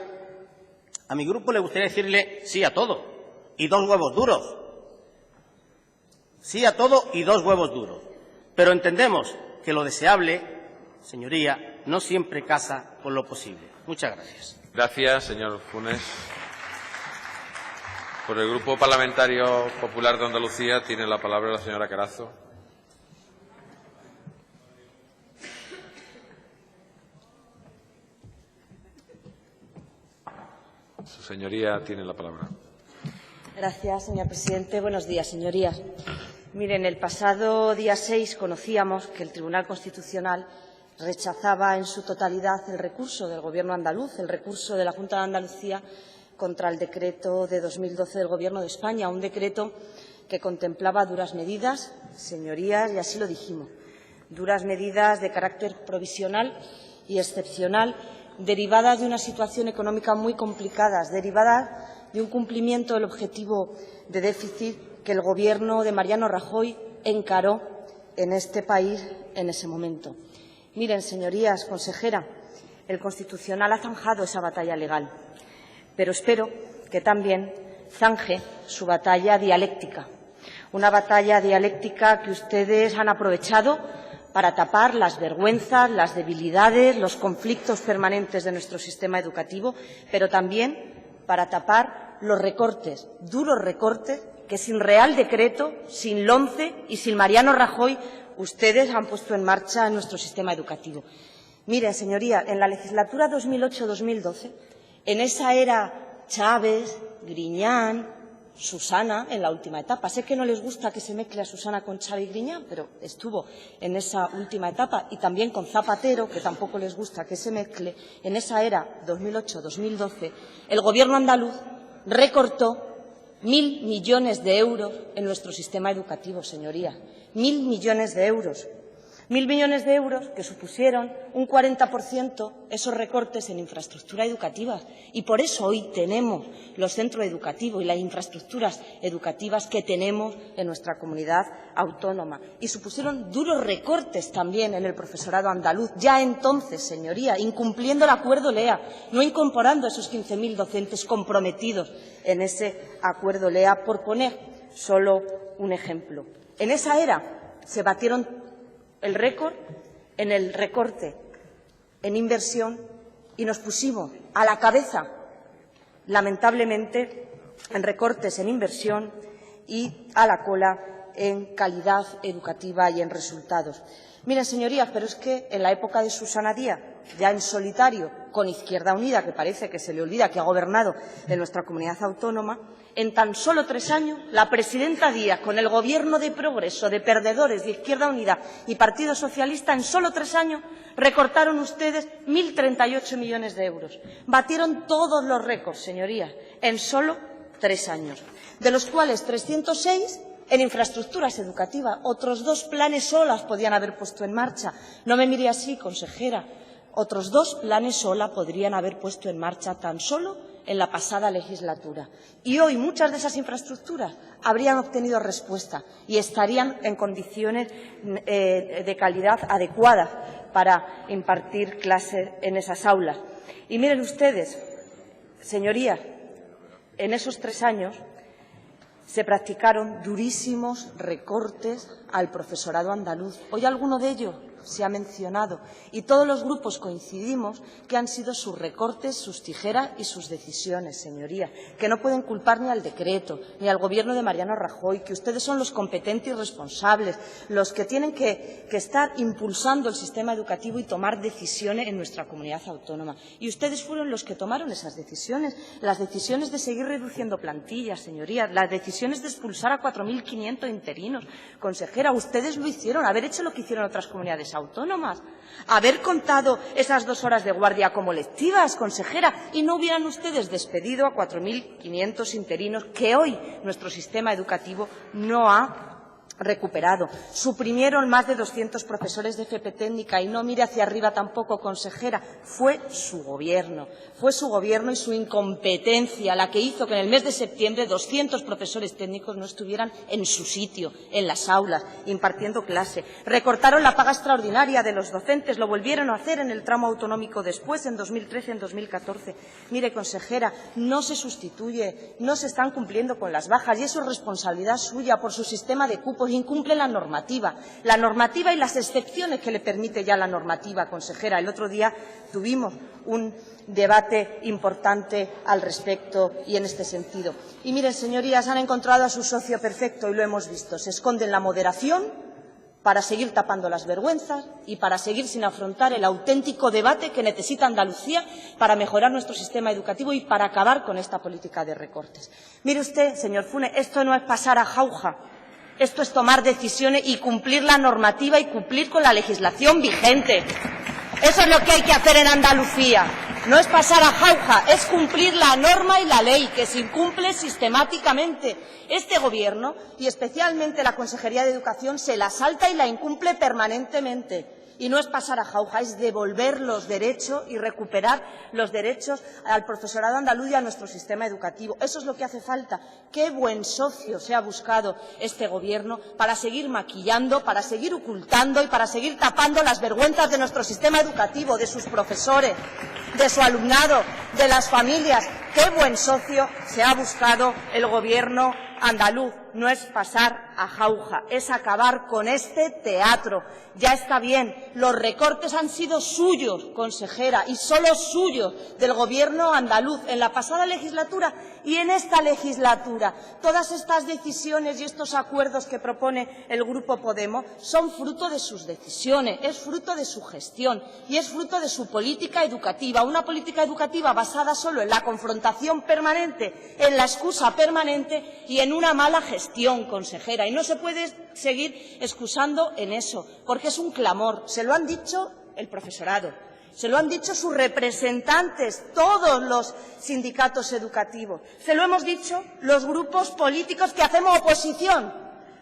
a mi grupo le gustaría decirle sí a todo y 2 huevos duros. Sí a todo y 2 huevos duros. Pero entendemos que lo deseable, señoría, no siempre casa con lo posible. Muchas gracias. Gracias, señor Funes. Por el Grupo Parlamentario Popular de Andalucía tiene la palabra la señora Carazo. Su señoría tiene la palabra. Gracias, señor presidente. Buenos días, señorías. Miren, el pasado día 6 conocíamos que el Tribunal Constitucional rechazaba en su totalidad el recurso del Gobierno andaluz, el recurso de la Junta de Andalucía contra el decreto de 2012 del Gobierno de España, un decreto que contemplaba duras medidas, señorías, y así lo dijimos, duras medidas de carácter provisional y excepcional, derivadas de una situación económica muy complicada, derivadas de un cumplimiento del objetivo de déficit que el Gobierno de Mariano Rajoy encaró en este país en ese momento. Miren, señorías, consejera, el Constitucional ha zanjado esa batalla legal, pero espero que también zanje su batalla dialéctica, una batalla dialéctica que ustedes han aprovechado para tapar las vergüenzas, las debilidades, los conflictos permanentes de nuestro sistema educativo, pero también para tapar los recortes, duros recortes, que sin Real Decreto, sin LOMCE y sin Mariano Rajoy ustedes han puesto en marcha en nuestro sistema educativo. Miren, señoría, en la legislatura 2008-2012, en esa era Chávez, Griñán, Susana, en la última etapa. Sé que no les gusta que se mezcle a Susana con Chávez y Griñán, pero estuvo en esa última etapa, y también con Zapatero, que tampoco les gusta que se mezcle. En esa era 2008-2012, el Gobierno andaluz recortó 1.000 millones de euros en nuestro sistema educativo, señorías. 1.000 millones de euros. 1.000 millones de euros que supusieron un 40% esos recortes en infraestructura educativa. Y por eso hoy tenemos los centros educativos y las infraestructuras educativas que tenemos en nuestra comunidad autónoma. Y supusieron duros recortes también en el profesorado andaluz, ya entonces, señoría, incumpliendo el acuerdo LEA, no incorporando esos 15.000 docentes comprometidos en ese acuerdo LEA, por poner solo un ejemplo. En esa era se batieron el récord en el recorte en inversión y nos pusimos a la cabeza, lamentablemente, en recortes en inversión y a la cola en calidad educativa y en resultados. Miren, señorías, pero es que en la época de Susana Díaz, ya en solitario, con Izquierda Unida, que parece que se le olvida que ha gobernado en nuestra comunidad autónoma, en tan solo 3 años, la presidenta Díaz, con el Gobierno de progreso, de perdedores, de Izquierda Unida y Partido Socialista, en solo 3 años recortaron ustedes 1.038 millones de euros. Batieron todos los récords, señorías, en solo 3 años, de los cuales 306 en infraestructuras educativas. Otros 2 planes SOLA podían haber puesto en marcha. No me mire así, consejera. Otros 2 planes SOLA podrían haber puesto en marcha tan solo en la pasada legislatura. Y hoy muchas de esas infraestructuras habrían obtenido respuesta y estarían en condiciones de calidad adecuadas para impartir clases en esas aulas. Y miren ustedes, señorías, en esos 3 años se practicaron durísimos recortes al profesorado andaluz. Hoy alguno de ellos se ha mencionado y todos los grupos coincidimos que han sido sus recortes, sus tijeras y sus decisiones, señorías, que no pueden culpar ni al decreto ni al Gobierno de Mariano Rajoy, que ustedes son los competentes y responsables, los que tienen que estar impulsando el sistema educativo y tomar decisiones en nuestra comunidad autónoma. Y ustedes fueron los que tomaron esas decisiones, las decisiones de seguir reduciendo plantillas, señorías, las decisiones de expulsar a 4.500 interinos. Consejera, ustedes lo hicieron, haber hecho lo que hicieron otras comunidades autónomas, haber contado esas 2 horas de guardia como lectivas, consejera, y no hubieran ustedes despedido a 4.500 interinos que hoy nuestro sistema educativo no ha recuperado. Suprimieron más de 200 profesores de FP técnica y no mire hacia arriba tampoco, consejera. Fue su Gobierno y su incompetencia la que hizo que en el mes de septiembre 200 profesores técnicos no estuvieran en su sitio, en las aulas, impartiendo clase. Recortaron la paga extraordinaria de los docentes, lo volvieron a hacer en el tramo autonómico después, en 2013, en 2014. Mire, consejera, no se sustituye, no se están cumpliendo con las bajas y eso es responsabilidad suya por su sistema de cupos. Incumple la normativa y las excepciones que le permite ya la normativa, consejera. El otro día tuvimos un debate importante al respecto y en este sentido. Y miren, señorías, han encontrado a su socio perfecto y lo hemos visto. Se esconde en la moderación para seguir tapando las vergüenzas y para seguir sin afrontar el auténtico debate que necesita Andalucía para mejorar nuestro sistema educativo y para acabar con esta política de recortes. Mire usted, señor Funes, esto no es pasar a jauja. Esto es tomar decisiones y cumplir la normativa y cumplir con la legislación vigente. Eso es lo que hay que hacer en Andalucía. No es pasar a jauja, es cumplir la norma y la ley, que se incumple sistemáticamente. Este Gobierno, y especialmente la Consejería de Educación, se la salta y la incumple permanentemente. Y no es pasar a jauja, es devolver los derechos y recuperar los derechos al profesorado andaluz y a nuestro sistema educativo. Eso es lo que hace falta. Qué buen socio se ha buscado este Gobierno para seguir maquillando, para seguir ocultando y para seguir tapando las vergüenzas de nuestro sistema educativo, de sus profesores, de su alumnado, de las familias. Qué buen socio se ha buscado el Gobierno andaluz. No es pasar a jauja, es acabar con este teatro. Ya está bien, los recortes han sido suyos, consejera, y solo suyos, del Gobierno andaluz en la pasada legislatura y en esta legislatura. Todas estas decisiones y estos acuerdos que propone el Grupo Podemos son fruto de sus decisiones, es fruto de su gestión y es fruto de su política educativa, una política educativa basada solo en la confrontación permanente, en la excusa permanente y en una mala gestión, consejera. Y no se puede seguir excusando en eso, porque es un clamor. Se lo han dicho el profesorado, se lo han dicho sus representantes, todos los sindicatos educativos, se lo hemos dicho los grupos políticos que hacemos oposición,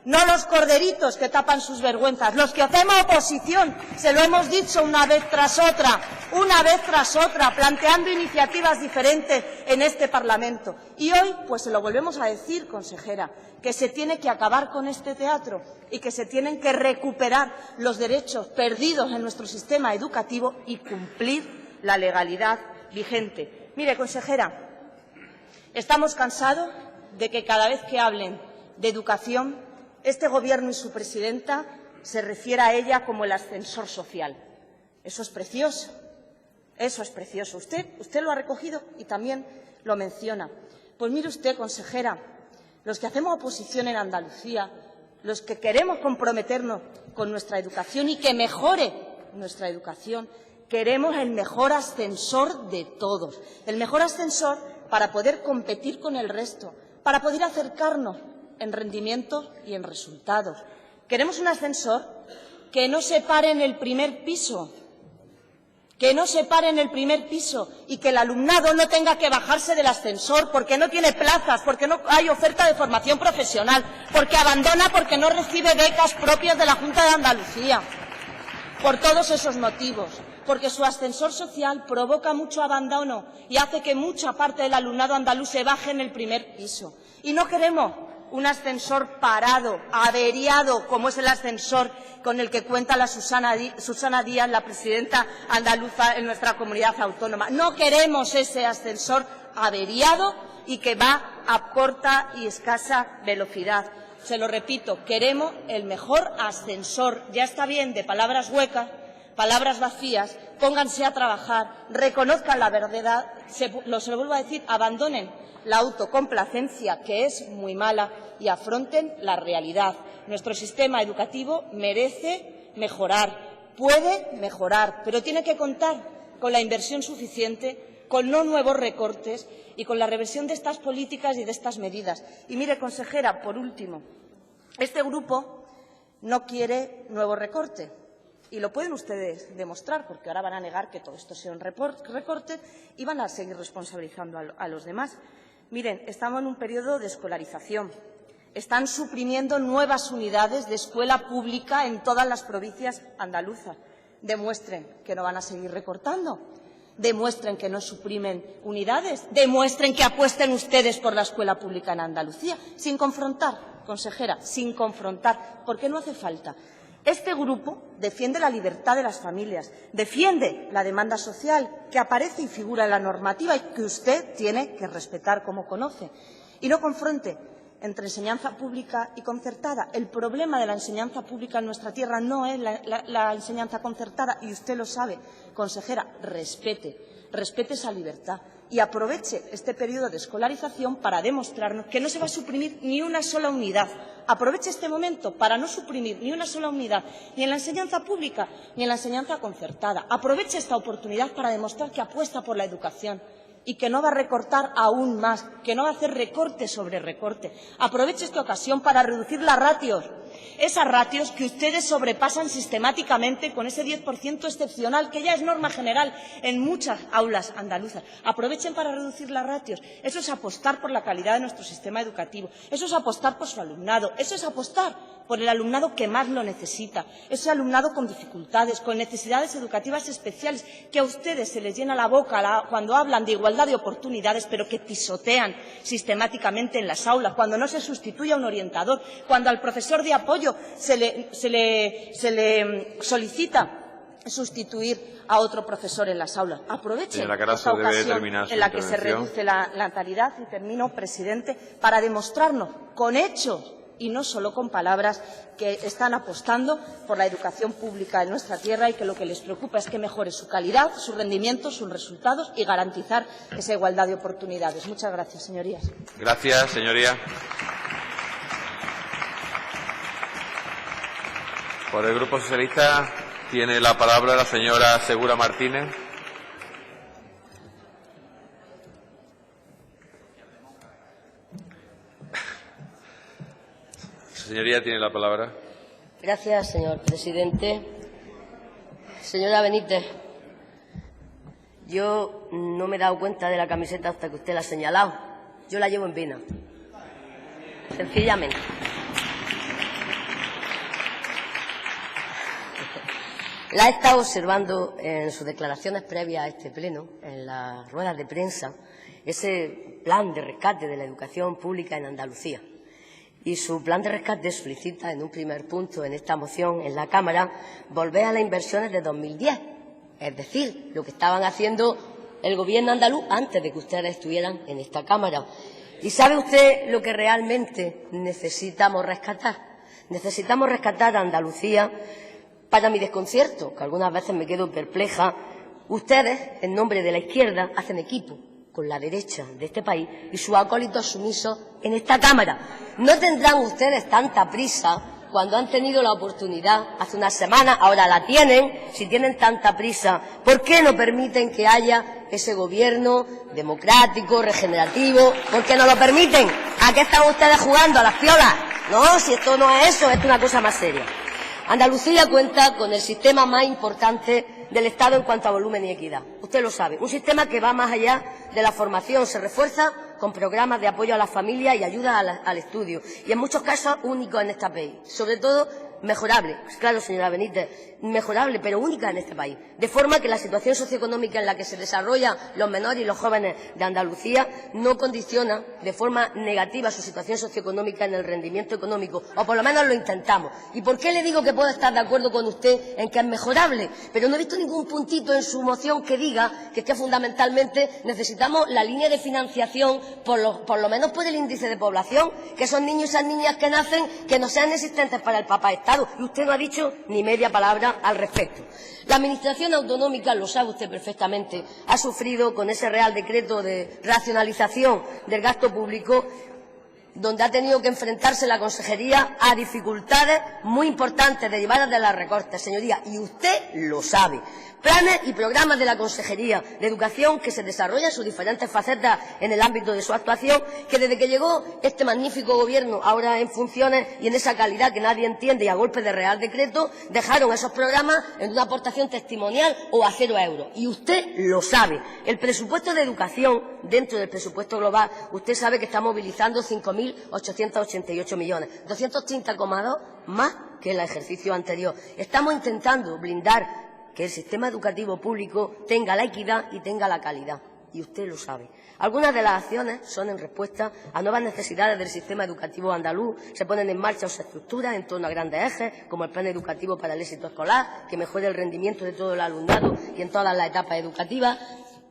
no los corderitos que tapan sus vergüenzas, los que hacemos oposición, se lo hemos dicho una vez tras otra, planteando iniciativas diferentes en este Parlamento. Y hoy, pues se lo volvemos a decir, consejera, que se tiene que acabar con este teatro y que se tienen que recuperar los derechos perdidos en nuestro sistema educativo y cumplir la legalidad vigente. Mire, consejera, estamos cansados de que cada vez que hablen de educación, este Gobierno y su presidenta se refiera a ella como el ascensor social. Eso es precioso, eso es precioso. Usted lo ha recogido y también lo menciona. Pues mire usted, consejera, los que hacemos oposición en Andalucía, los que queremos comprometernos con nuestra educación y que mejore nuestra educación, queremos el mejor ascensor de todos, el mejor ascensor para poder competir con el resto, para poder acercarnos en rendimientos y en resultados. Queremos un ascensor que no se pare en el primer piso, que no se pare en el primer piso y que el alumnado no tenga que bajarse del ascensor porque no tiene plazas, porque no hay oferta de formación profesional, porque abandona porque no recibe becas propias de la Junta de Andalucía. Por todos esos motivos, porque su ascensor social provoca mucho abandono y hace que mucha parte del alumnado andaluz se baje en el primer piso. Y no queremos un ascensor parado, averiado, como es el ascensor con el que cuenta la Susana Díaz, la presidenta andaluza en nuestra comunidad autónoma. No queremos ese ascensor averiado y que va a corta y escasa velocidad. Se lo repito, queremos el mejor ascensor. Ya está bien de palabras huecas, palabras vacías. Pónganse a trabajar, reconozcan la verdad, se lo vuelvo a decir, abandonen la autocomplacencia, que es muy mala, y afronten la realidad. Nuestro sistema educativo merece mejorar, puede mejorar, pero tiene que contar con la inversión suficiente, con no nuevos recortes y con la reversión de estas políticas y de estas medidas. Y mire, consejera, por último, este grupo no quiere nuevo recorte. Y lo pueden ustedes demostrar, porque ahora van a negar que todo esto sea un recorte y van a seguir responsabilizando a los demás. Miren, estamos en un periodo de escolarización. Están suprimiendo nuevas unidades de escuela pública en todas las provincias andaluzas. Demuestren que no van a seguir recortando. Demuestren que no suprimen unidades. Demuestren que apuesten ustedes por la escuela pública en Andalucía. Sin confrontar, consejera, sin confrontar, porque no hace falta. Este grupo defiende la libertad de las familias, defiende la demanda social que aparece y figura en la normativa y que usted tiene que respetar como conoce. Y no confronte entre enseñanza pública y concertada. El problema de la enseñanza pública en nuestra tierra no es la enseñanza concertada, y usted lo sabe. Consejera, respete esa libertad y aproveche este periodo de escolarización para demostrarnos que no se va a suprimir ni una sola unidad. Aproveche este momento para no suprimir ni una sola unidad, ni en la enseñanza pública ni en la enseñanza concertada. Aproveche esta oportunidad para demostrar que apuesta por la educación y que no va a recortar aún más, que no va a hacer recorte sobre recorte. Aproveche esta ocasión para reducir las ratios, esas ratios que ustedes sobrepasan sistemáticamente con ese 10% excepcional, que ya es norma general en muchas aulas andaluzas. Aprovechen para reducir las ratios. Eso es apostar por la calidad de nuestro sistema educativo. Eso es apostar por su alumnado. Eso es apostar por el alumnado que más lo necesita, ese alumnado con dificultades, con necesidades educativas especiales, que a ustedes se les llena la boca cuando hablan de igualdad de oportunidades, pero que pisotean sistemáticamente en las aulas, cuando no se sustituye a un orientador, cuando al profesor de apoyo se le solicita sustituir a otro profesor en las aulas. Aprovechen esta ocasión en la que se reduce la natalidad, y termino, presidente, para demostrarnos con hechos y no solo con palabras que están apostando por la educación pública en nuestra tierra y que lo que les preocupa es que mejore su calidad, su rendimiento, sus resultados y garantizar esa igualdad de oportunidades. Muchas gracias, señorías. Gracias, señoría. Por el Grupo Socialista tiene la palabra la señora Segura Martínez. Señoría, tiene la palabra. Gracias, señor presidente. Señora Benítez, yo no me he dado cuenta de la camiseta hasta que usted la ha señalado. Yo la llevo en vena, sencillamente. La he estado observando en sus declaraciones previas a este pleno, en las ruedas de prensa, ese plan de rescate de la educación pública en Andalucía. Y su plan de rescate solicita, en un primer punto en esta moción en la Cámara, volver a las inversiones de 2010, es decir, lo que estaban haciendo el Gobierno andaluz antes de que ustedes estuvieran en esta Cámara. ¿Y sabe usted lo que realmente necesitamos rescatar? Necesitamos rescatar a Andalucía. Para mi desconcierto, que algunas veces me quedo perpleja, ustedes, en nombre de la izquierda, hacen equipo con la derecha de este país y sus acólitos sumisos en esta Cámara. No tendrán ustedes tanta prisa cuando han tenido la oportunidad hace unas semanas, ahora la tienen. Si tienen tanta prisa, ¿por qué no permiten que haya ese gobierno democrático, regenerativo? ¿Por qué no lo permiten? ¿A qué están ustedes jugando? ¿A las piolas? No, si esto no es eso, esto es una cosa más seria. Andalucía cuenta con el sistema más importante del Estado en cuanto a volumen y equidad. Usted lo sabe. Un sistema que va más allá de la formación, se refuerza con programas de apoyo a las familias y ayuda al estudio. Y en muchos casos únicos en este país. Sobre todo mejorable, claro, señora Benítez, mejorable, pero única en este país. De forma que la situación socioeconómica en la que se desarrollan los menores y los jóvenes de Andalucía no condiciona de forma negativa su situación socioeconómica en el rendimiento económico, o por lo menos lo intentamos. ¿Y por qué le digo que puedo estar de acuerdo con usted en que es mejorable? Pero no he visto ningún puntito en su moción que diga que fundamentalmente necesitamos la línea de financiación, por lo menos por el índice de población, que esos niños y esas niñas que nacen, que no sean existentes para el papá Estado. Y usted no ha dicho ni media palabra al respecto. La Administración autonómica, lo sabe usted perfectamente, ha sufrido con ese Real Decreto de racionalización del gasto público, donde ha tenido que enfrentarse la Consejería a dificultades muy importantes derivadas de los recortes, señoría, y usted lo sabe. Planes y programas de la Consejería de Educación que se desarrollan en sus diferentes facetas en el ámbito de su actuación, que desde que llegó este magnífico Gobierno, ahora en funciones y en esa calidad que nadie entiende y a golpe de Real Decreto, dejaron esos programas en una aportación testimonial o a 0 euros. Y usted lo sabe. El presupuesto de educación, dentro del presupuesto global, usted sabe que está movilizando 5.888 millones, 230,2 más que el ejercicio anterior. Estamos intentando blindar que el sistema educativo público tenga la equidad y tenga la calidad, y usted lo sabe. Algunas de las acciones son en respuesta a nuevas necesidades del sistema educativo andaluz. Se ponen en marcha o se estructuran en torno a grandes ejes, como el Plan Educativo para el Éxito Escolar, que mejore el rendimiento de todo el alumnado y en todas las etapas educativas.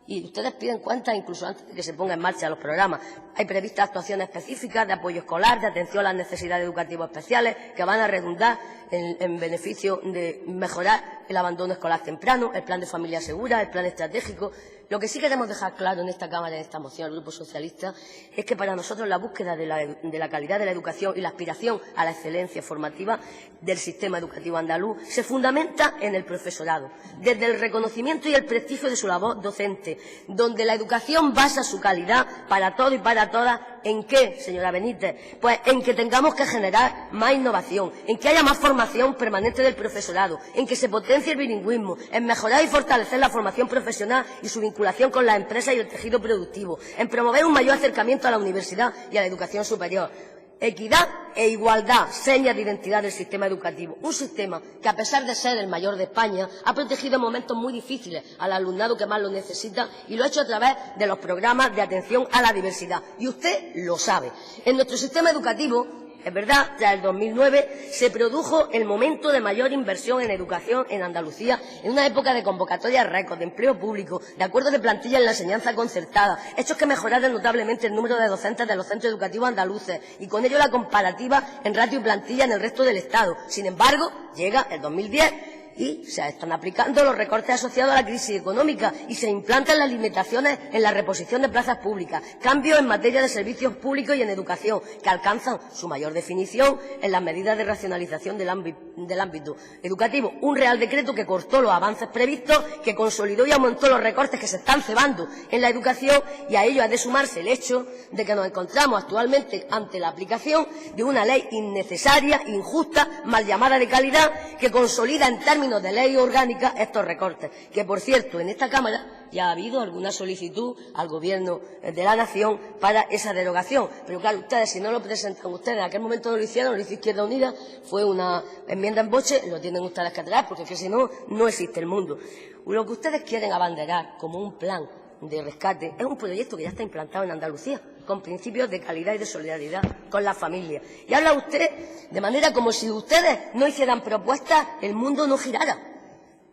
Y ustedes piden cuentas incluso antes de que se pongan en marcha los programas. Hay previstas actuaciones específicas de apoyo escolar, de atención a las necesidades educativas especiales, que van a redundar en beneficio de mejorar el abandono escolar temprano, el plan de familia segura, el plan estratégico. Lo que sí queremos dejar claro en esta Cámara, en esta moción, el Grupo Socialista, es que para nosotros la búsqueda de la calidad de la educación y la aspiración a la excelencia formativa del sistema educativo andaluz se fundamenta en el profesorado, desde el reconocimiento y el prestigio de su labor docente, donde la educación basa su calidad para todos y para todas. ¿En qué, señora Benítez? Pues en que tengamos que generar más innovación, en que haya más formación permanente del profesorado, en que se potencie el bilingüismo, en mejorar y fortalecer la formación profesional y su vinculación con las empresas y el tejido productivo, en promover un mayor acercamiento a la universidad y a la educación superior. Equidad e igualdad, señas de identidad del sistema educativo. Un sistema que, a pesar de ser el mayor de España, ha protegido en momentos muy difíciles al alumnado que más lo necesita y lo ha hecho a través de los programas de atención a la diversidad. Y usted lo sabe. En nuestro sistema educativo, es verdad, tras el 2009 se produjo el momento de mayor inversión en educación en Andalucía, en una época de convocatorias récord, de empleo público, de acuerdos de plantilla en la enseñanza concertada, hechos que mejoraron notablemente el número de docentes de los centros educativos andaluces y con ello la comparativa en ratio y plantilla en el resto del Estado. Sin embargo, llega el 2010 y se están aplicando los recortes asociados a la crisis económica y se implantan las limitaciones en la reposición de plazas públicas, cambios en materia de servicios públicos y en educación, que alcanzan su mayor definición en las medidas de racionalización del ámbito educativo. Un Real Decreto que cortó los avances previstos, que consolidó y aumentó los recortes que se están cebando en la educación, y a ello ha de sumarse el hecho de que nos encontramos actualmente ante la aplicación de una ley innecesaria, injusta, mal llamada de calidad, que consolida en términos de ley orgánica estos recortes, que por cierto en esta Cámara ya ha habido alguna solicitud al Gobierno de la Nación para esa derogación, pero claro, ustedes si no lo presentan ustedes, en aquel momento no lo hicieron, lo hizo Izquierda Unida, fue una enmienda en boche, lo tienen ustedes que traer porque es que si no, no existe el mundo. Lo que ustedes quieren abanderar como un plan de rescate es un proyecto que ya está implantado en Andalucía, con principios de calidad y de solidaridad con las familias. Y habla usted de manera como si ustedes no hicieran propuestas, el mundo no girara.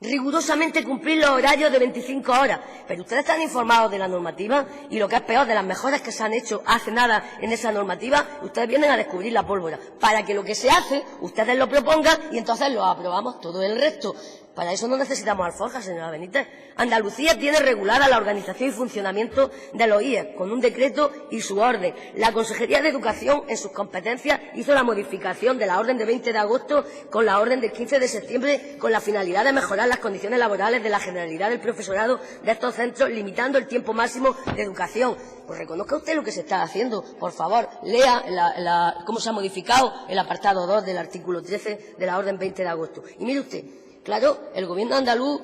Rigurosamente cumplir los horarios de 25 horas. Pero ustedes están informados de la normativa y, lo que es peor, de las mejoras que se han hecho hace nada en esa normativa. Ustedes vienen a descubrir la pólvora para que lo que se hace, ustedes lo propongan y entonces lo aprobamos todo el resto. Para eso no necesitamos alforjas, señora Benítez. Andalucía tiene regulada la organización y funcionamiento de los IES, con un decreto y su orden. La Consejería de Educación, en sus competencias, hizo la modificación de la orden de 20 de agosto con la orden del 15 de septiembre, con la finalidad de mejorar las condiciones laborales de la generalidad del profesorado de estos centros, limitando el tiempo máximo de educación. Pues reconozca usted lo que se está haciendo. Por favor, lea cómo se ha modificado el apartado 2 del artículo 13 de la orden 20 de agosto. Y mire usted, claro, el Gobierno andaluz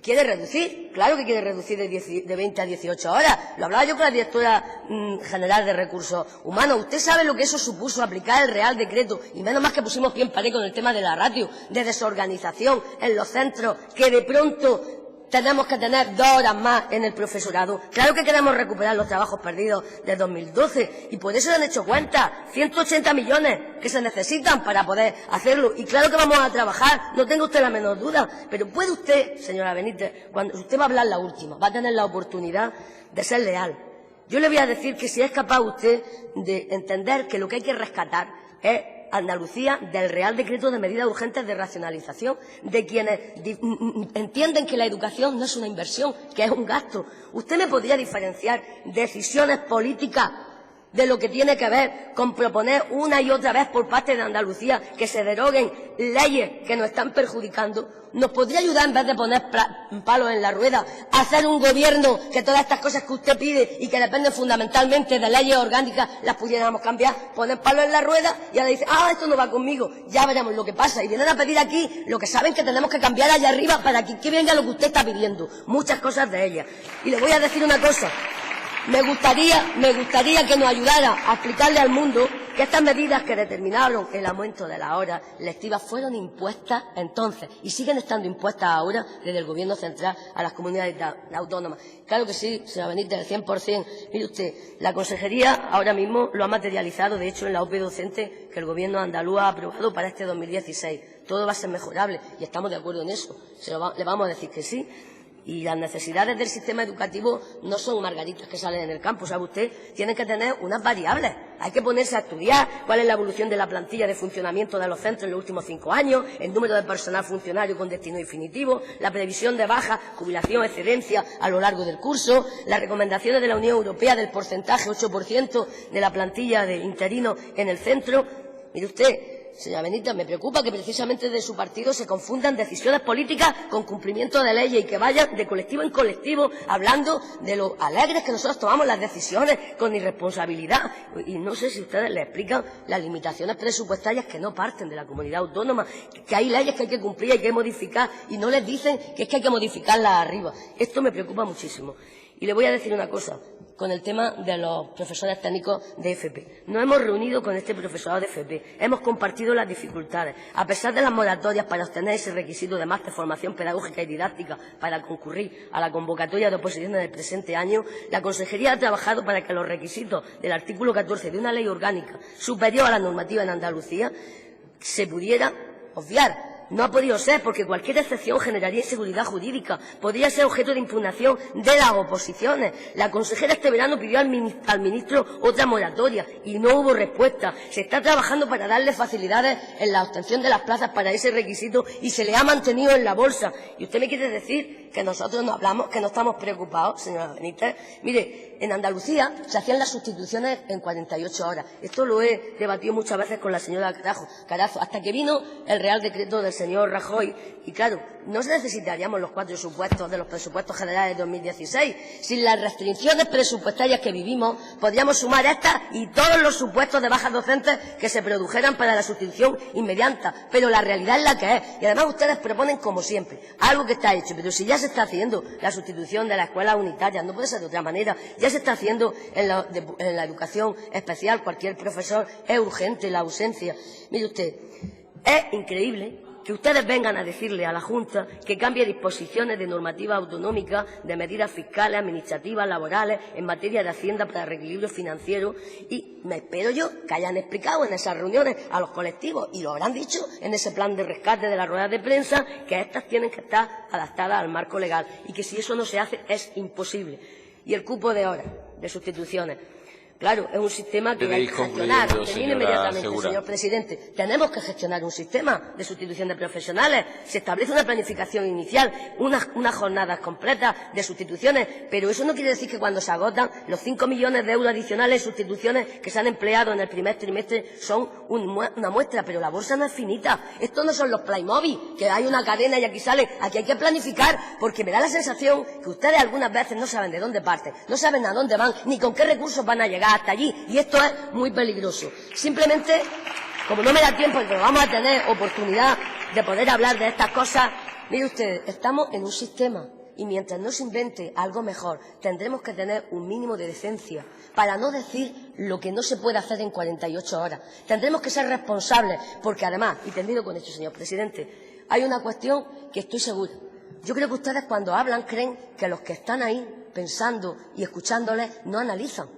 Quiere reducir, claro que quiere reducir de 20 a 18 horas. Lo hablaba yo con la directora general de Recursos Humanos. Usted sabe lo que eso supuso aplicar el Real Decreto, y menos más que pusimos pie en pared con el tema de la ratio, de desorganización en los centros, que de pronto tenemos que tener 2 horas más en el profesorado. Claro que queremos recuperar los trabajos perdidos de 2012 y por eso le han hecho cuenta. 180 millones que se necesitan para poder hacerlo. Y claro que vamos a trabajar, no tenga usted la menor duda. Pero puede usted, señora Benítez, cuando usted va a hablar la última, va a tener la oportunidad de ser leal. Yo le voy a decir que si es capaz usted de entender que lo que hay que rescatar es Andalucía del Real Decreto de Medidas Urgentes de Racionalización, de quienes entienden que la educación no es una inversión, que es un gasto. ¿Usted me podría diferenciar decisiones políticas de lo que tiene que ver con proponer una y otra vez por parte de Andalucía que se deroguen leyes que nos están perjudicando? ¿Nos podría ayudar, en vez de poner palos en la rueda, a hacer un gobierno que todas estas cosas que usted pide y que dependen fundamentalmente de leyes orgánicas las pudiéramos cambiar? Poner palos en la rueda y ahora dice, esto no va conmigo, ya veremos lo que pasa. Y vienen a pedir aquí lo que saben que tenemos que cambiar allá arriba para que venga lo que usted está pidiendo. Muchas cosas de ellas. Y le voy a decir una cosa. Me gustaría que nos ayudara a explicarle al mundo que estas medidas que determinaron el aumento de las horas lectivas fueron impuestas entonces y siguen estando impuestas ahora desde el Gobierno central a las comunidades autónomas. Claro que sí, señora Benítez, el 100%. Mire usted, la Consejería ahora mismo lo ha materializado, de hecho, en la OPE docente que el Gobierno andaluz ha aprobado para este 2016. Todo va a ser mejorable y estamos de acuerdo en eso. Le vamos a decir que sí. Y las necesidades del sistema educativo no son margaritas que salen en el campo, ¿sabe usted? Tienen que tener unas variables. Hay que ponerse a estudiar cuál es la evolución de la plantilla de funcionamiento de los centros en los últimos 5 años, el número de personal funcionario con destino definitivo, la previsión de baja, jubilación, excedencia a lo largo del curso, las recomendaciones de la Unión Europea del porcentaje 8% de la plantilla de interinos en el centro. Mire usted, señora Benítez, me preocupa que precisamente de su partido se confundan decisiones políticas con cumplimiento de leyes y que vayan de colectivo en colectivo hablando de lo alegres que nosotros tomamos las decisiones con irresponsabilidad. Y no sé si ustedes les explican las limitaciones presupuestarias que no parten de la comunidad autónoma, que hay leyes que hay que cumplir y hay que modificar y no les dicen que es que hay que modificarlas arriba. Esto me preocupa muchísimo. Y le voy a decir una cosa. Con el tema de los profesores técnicos de FP. Nos hemos reunido con este profesorado de FP, hemos compartido las dificultades. A pesar de las moratorias para obtener ese requisito de máster formación pedagógica y didáctica para concurrir a la convocatoria de oposiciones del presente año, la Consejería ha trabajado para que los requisitos del artículo 14 de una ley orgánica superior a la normativa en Andalucía se pudiera obviar. No ha podido ser porque cualquier excepción generaría inseguridad jurídica, podría ser objeto de impugnación de las oposiciones. La consejera este verano pidió al ministro otra moratoria y no hubo respuesta. Se está trabajando para darle facilidades en la obtención de las plazas para ese requisito y se le ha mantenido en la bolsa. ¿Y usted me quiere decir que nosotros no hablamos, que no estamos preocupados, señora Benítez? Mire, en Andalucía se hacían las sustituciones en 48 horas. Esto lo he debatido muchas veces con la señora Carazo, hasta que vino el Real Decreto del señor Rajoy. Y claro, no necesitaríamos los 4 supuestos de los presupuestos generales de 2016. Sin las restricciones presupuestarias que vivimos, podríamos sumar estas y todos los supuestos de bajas docentes que se produjeran para la sustitución inmediata. Pero la realidad es la que es. Y además ustedes proponen, como siempre, algo que está hecho. Pero si ya se está haciendo la sustitución de las escuelas unitarias, no puede ser de otra manera. Ya se está haciendo en la educación especial. Cualquier profesor es urgente la ausencia. Mire usted, es increíble que ustedes vengan a decirle a la Junta que cambie disposiciones de normativa autonómica, de medidas fiscales, administrativas, laborales, en materia de Hacienda para reequilibrio financiero, y me espero yo que hayan explicado en esas reuniones a los colectivos, y lo habrán dicho en ese plan de rescate de las ruedas de prensa, que estas tienen que estar adaptadas al marco legal, y que si eso no se hace es imposible. Y el cupo de horas de sustituciones. Claro, es un sistema que hay que gestionar. Termino inmediatamente, señor presidente. Tenemos que gestionar un sistema de sustitución de profesionales. Se establece una planificación inicial, unas jornadas completas de sustituciones, pero eso no quiere decir que cuando se agotan los 5 millones de euros adicionales en sustituciones que se han empleado en el primer trimestre son una muestra, pero la bolsa no es finita. Estos no son los Playmobil, que hay una cadena y aquí sale. Aquí hay que planificar, porque me da la sensación que ustedes algunas veces no saben de dónde parten, no saben a dónde van, ni con qué recursos van a llegar hasta allí, y esto es muy peligroso. Simplemente, como no me da tiempo y que vamos a tener oportunidad de poder hablar de estas cosas, Mire usted, estamos en un sistema y mientras no se invente algo mejor, tendremos que tener un mínimo de decencia para no decir lo que no se puede hacer en 48 horas. Tendremos que ser responsables, porque además, y termino con esto, señor presidente, hay una cuestión que estoy segura. Yo creo que ustedes cuando hablan creen que los que están ahí pensando y escuchándoles no analizan.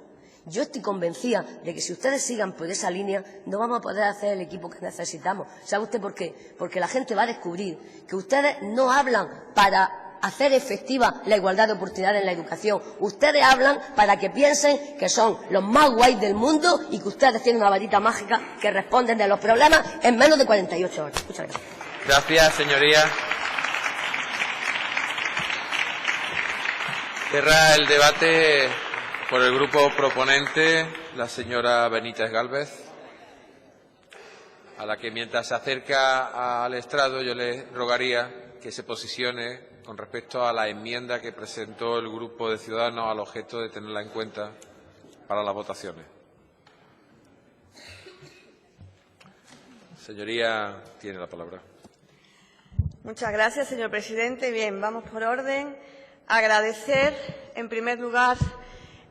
Yo estoy convencida de que si ustedes sigan por esa línea no vamos a poder hacer el equipo que necesitamos. ¿Sabe usted por qué? Porque la gente va a descubrir que ustedes no hablan para hacer efectiva la igualdad de oportunidades en la educación. Ustedes hablan para que piensen que son los más guays del mundo y que ustedes tienen una varita mágica que responden de los problemas en menos de 48 horas. Muchas gracias. Gracias, señoría. Cierra el debate por el grupo proponente la señora Benítez Gálvez, a la que mientras se acerca al estrado yo le rogaría que se posicione con respecto a la enmienda que presentó el grupo de Ciudadanos al objeto de tenerla en cuenta para las votaciones. Señoría, tiene la palabra. Muchas gracias, señor presidente. Bien, vamos por orden. Agradecer, en primer lugar,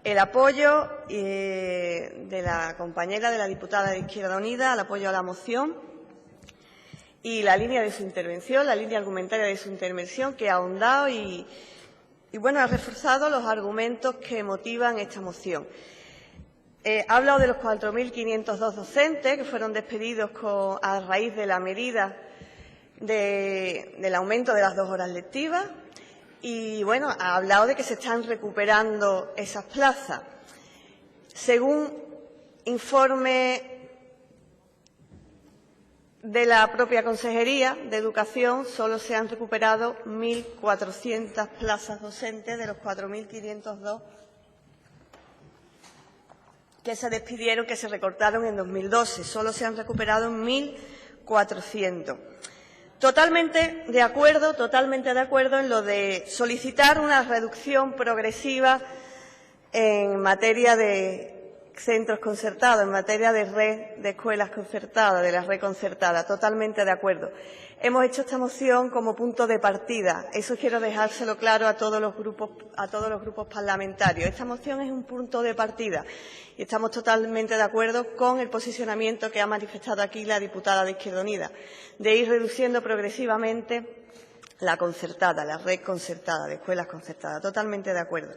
el apoyo de la compañera, de la diputada de Izquierda Unida, al apoyo a la moción y la línea de su intervención, la línea argumentaria de su intervención, que ha ahondado y bueno, ha reforzado los argumentos que motivan esta moción. Ha hablado de los 4.502 docentes que fueron despedidos a raíz de la medida del aumento de las 2 horas lectivas. Y, bueno, ha hablado de que se están recuperando esas plazas. Según informe de la propia Consejería de Educación, solo se han recuperado 1.400 plazas docentes de los 4.502 que se despidieron, que se recortaron en 2012. Solo se han recuperado 1.400. Totalmente de acuerdo en lo de solicitar una reducción progresiva en materia de centros concertados, en materia de red de escuelas concertadas, de la red concertada. Totalmente de acuerdo. Hemos hecho esta moción como punto de partida. Eso quiero dejárselo claro a todos los grupos parlamentarios. Esta moción es un punto de partida y estamos totalmente de acuerdo con el posicionamiento que ha manifestado aquí la diputada de Izquierda Unida, de ir reduciendo progresivamente la concertada, la red concertada, de escuelas concertadas. Totalmente de acuerdo.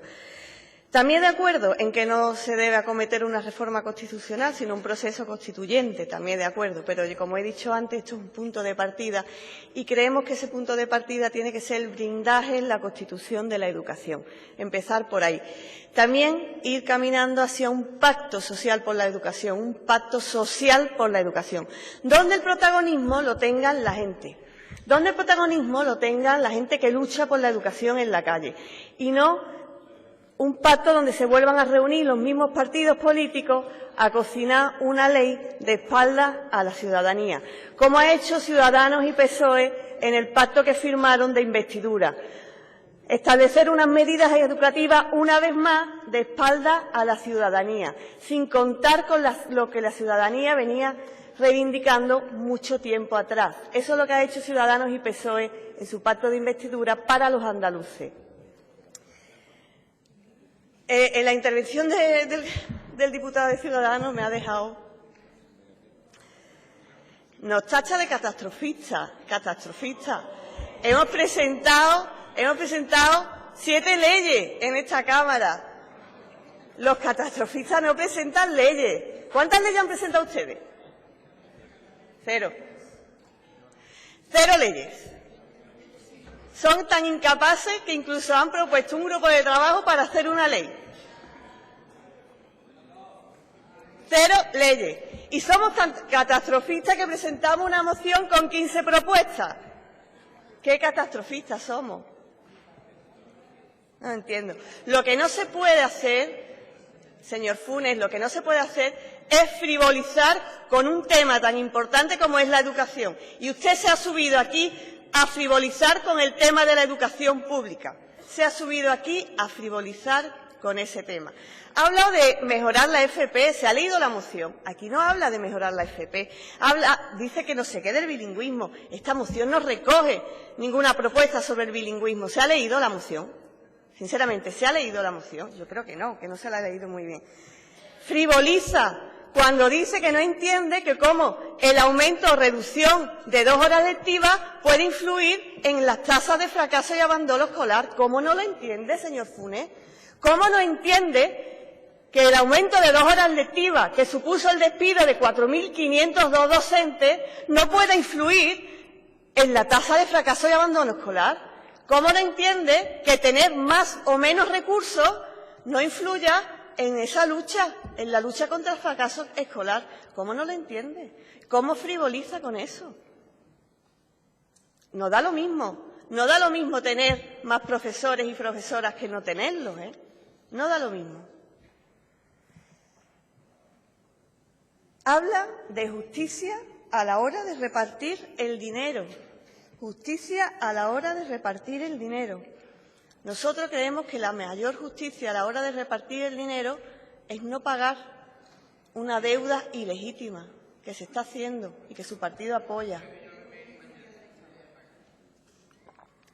También de acuerdo en que no se debe acometer una reforma constitucional, sino un proceso constituyente, también de acuerdo. Pero, como he dicho antes, esto es un punto de partida y creemos que ese punto de partida tiene que ser el blindaje en la Constitución de la educación. Empezar por ahí. También ir caminando hacia un pacto social por la educación, un pacto social por la educación, donde el protagonismo lo tengan la gente, donde el protagonismo lo tengan la gente que lucha por la educación en la calle y no un pacto donde se vuelvan a reunir los mismos partidos políticos a cocinar una ley de espaldas a la ciudadanía, como ha hecho Ciudadanos y PSOE en el pacto que firmaron de investidura. Establecer unas medidas educativas, una vez más, de espaldas a la ciudadanía, sin contar con lo que la ciudadanía venía reivindicando mucho tiempo atrás. Eso es lo que ha hecho Ciudadanos y PSOE en su pacto de investidura para los andaluces. En la intervención del diputado de Ciudadanos me ha dejado. Nos tacha de catastrofistas. Hemos presentado 7 leyes en esta Cámara. Los catastrofistas no presentan leyes. ¿Cuántas leyes han presentado ustedes? 0. 0 leyes. Son tan incapaces que incluso han propuesto un grupo de trabajo para hacer una ley. 0 leyes. Y somos tan catastrofistas que presentamos una moción con 15 propuestas. ¿Qué catastrofistas somos? No entiendo. Lo que no se puede hacer, señor Funes, lo que no se puede hacer es frivolizar con un tema tan importante como es la educación. Y usted se ha subido aquí a frivolizar con el tema de la educación pública. Se ha subido aquí a frivolizar con ese tema. Ha hablado de mejorar la FP, se ha leído la moción. Aquí no habla de mejorar la FP, dice que no se quede el bilingüismo. Esta moción no recoge ninguna propuesta sobre el bilingüismo. ¿Se ha leído la moción? Sinceramente, ¿se ha leído la moción? Yo creo que no se la ha leído muy bien. Frivoliza cuando dice que no entiende que cómo el aumento o reducción de 2 horas lectivas puede influir en las tasas de fracaso y abandono escolar. ¿Cómo no lo entiende, señor Funes? ¿Cómo no entiende que el aumento de 2 horas lectivas, que supuso el despido de 4.502 docentes, no pueda influir en la tasa de fracaso y abandono escolar? ¿Cómo no entiende que tener más o menos recursos no influya en esa lucha, en la lucha contra el fracaso escolar? ¿Cómo no lo entiende? ¿Cómo frivoliza con eso? No da lo mismo tener más profesores y profesoras que no tenerlos, ¿eh? No da lo mismo. Habla de justicia a la hora de repartir el dinero. Justicia a la hora de repartir el dinero. Nosotros creemos que la mayor justicia a la hora de repartir el dinero es no pagar una deuda ilegítima que se está haciendo y que su partido apoya.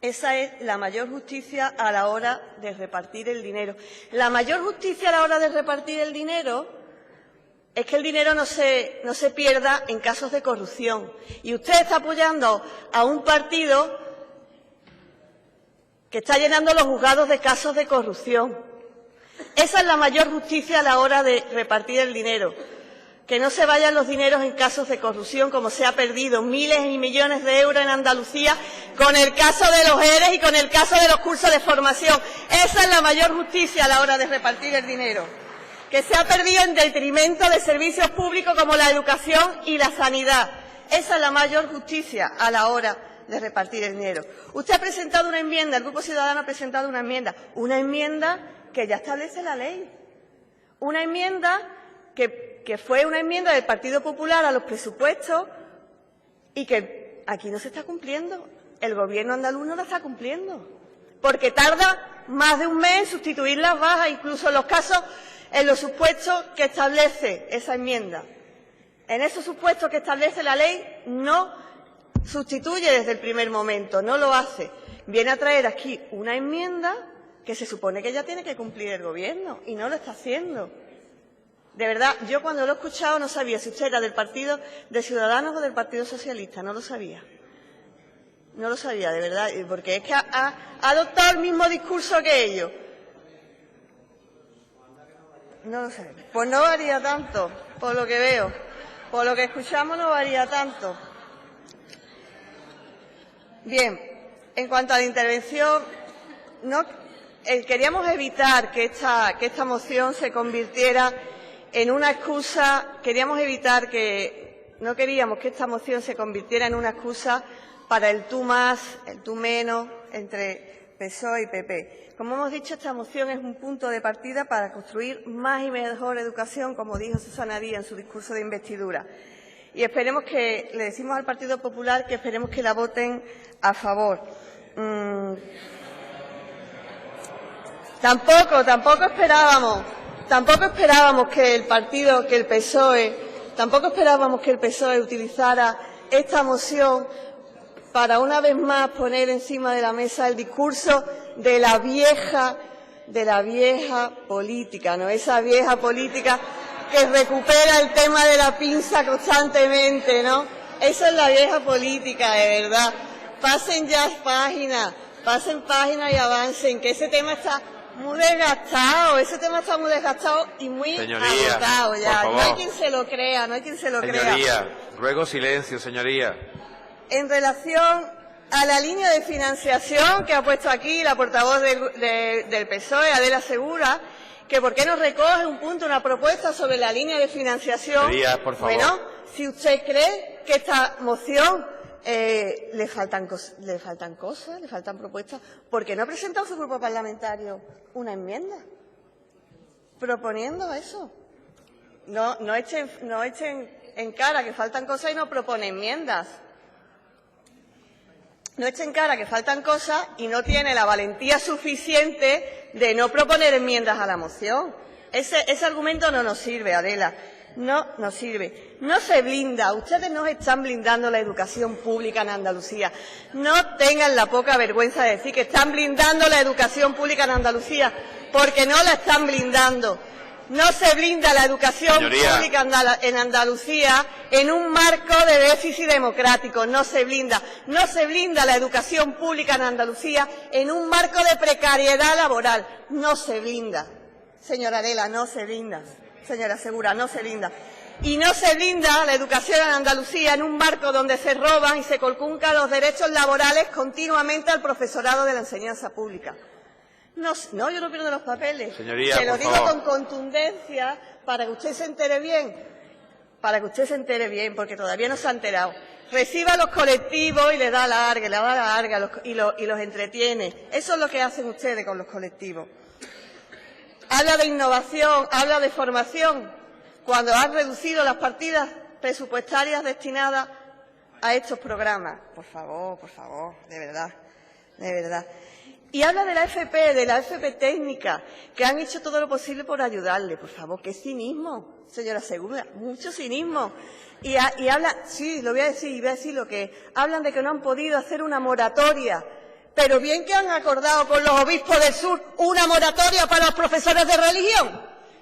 Esa es la mayor justicia a la hora de repartir el dinero. La mayor justicia a la hora de repartir el dinero es que el dinero no se pierda en casos de corrupción. Y usted está apoyando a un partido que está llenando los juzgados de casos de corrupción. Esa es la mayor justicia a la hora de repartir el dinero. Que no se vayan los dineros en casos de corrupción, como se ha perdido miles y millones de euros en Andalucía con el caso de los ERE y con el caso de los cursos de formación. Esa es la mayor justicia a la hora de repartir el dinero. Que se ha perdido en detrimento de servicios públicos como la educación y la sanidad. Esa es la mayor justicia a la hora de repartir el dinero. Usted ha presentado una enmienda, el Grupo Ciudadano ha presentado una enmienda que ya establece la ley. Una enmienda que fue una enmienda del Partido Popular a los presupuestos y que aquí no se está cumpliendo. El Gobierno andaluz no la está cumpliendo, porque tarda más de un mes en sustituir las bajas, incluso en los supuestos que establece esa enmienda. En esos supuestos que establece la ley no sustituye desde el primer momento, no lo hace. Viene a traer aquí una enmienda que se supone que ya tiene que cumplir el Gobierno y no lo está haciendo. De verdad, yo cuando lo he escuchado no sabía si usted era del Partido de Ciudadanos o del Partido Socialista, no lo sabía. No lo sabía, de verdad, porque es que ha adoptado el mismo discurso que ellos. No lo sé. Pues no varía tanto, por lo que veo. Por lo que escuchamos no varía tanto. Bien, en cuanto a la intervención, queríamos evitar que esta moción se convirtiera en una excusa, no queríamos que esta moción se convirtiera en una excusa para el tú más, el tú menos entre PSOE y PP. Como hemos dicho, esta moción es un punto de partida para construir más y mejor educación, como dijo Susana Díaz en su discurso de investidura. Y le decimos al Partido Popular que esperemos que la voten a favor. Tampoco esperábamos que el PSOE utilizara esta moción para una vez más poner encima de la mesa el discurso de la vieja política, ¿no? Esa vieja política que recupera el tema de la pinza constantemente, ¿no? Esa es la vieja política, de verdad. Pasen página y avancen, que ese tema está muy desgastado, y muy agotado ya. No hay quien se lo crea, Señoría, ruego silencio, señoría. En relación a la línea de financiación que ha puesto aquí la portavoz del PSOE, Adela Segura, que por qué no recoge un punto, una propuesta sobre la línea de financiación. Señorías, por favor. Bueno, si usted cree que esta moción le faltan cosas, le faltan propuestas, ¿por qué no ha presentado su grupo parlamentario una enmienda proponiendo eso? No echen en cara que faltan cosas y no propone enmiendas. No echen cara que faltan cosas y no tiene la valentía suficiente de no proponer enmiendas a la moción. Ese argumento no nos sirve, Adela. No nos sirve. No se blinda. Ustedes no están blindando la educación pública en Andalucía. No tengan la poca vergüenza de decir que están blindando la educación pública en Andalucía, porque no la están blindando. No se blinda la educación pública en Andalucía en un marco de déficit democrático. No se blinda. No se blinda la educación pública en Andalucía en un marco de precariedad laboral. No se blinda. Señora Adela, no se blinda. Señora Segura, no se blinda. Y no se blinda la educación en Andalucía en un marco donde se roban y se conculcan los derechos laborales continuamente al profesorado de la enseñanza pública. No, yo no pierdo los papeles. Señoría, se lo por digo favor. con contundencia para que usted se entere bien. Para que usted se entere bien, porque todavía no se ha enterado. Reciba a los colectivos y le da larga y los entretiene. Eso es lo que hacen ustedes con los colectivos. Habla de innovación, habla de formación, cuando han reducido las partidas presupuestarias destinadas a estos programas. Por favor, de verdad, de verdad. Y habla de la FP técnica, que han hecho todo lo posible por ayudarle. Por favor, qué cinismo, señora Segura, mucho cinismo. Y habla, sí, lo voy a decir, y voy a decir lo que hablan de que no han podido hacer una moratoria. Pero bien que han acordado con los obispos del sur una moratoria para los profesores de religión,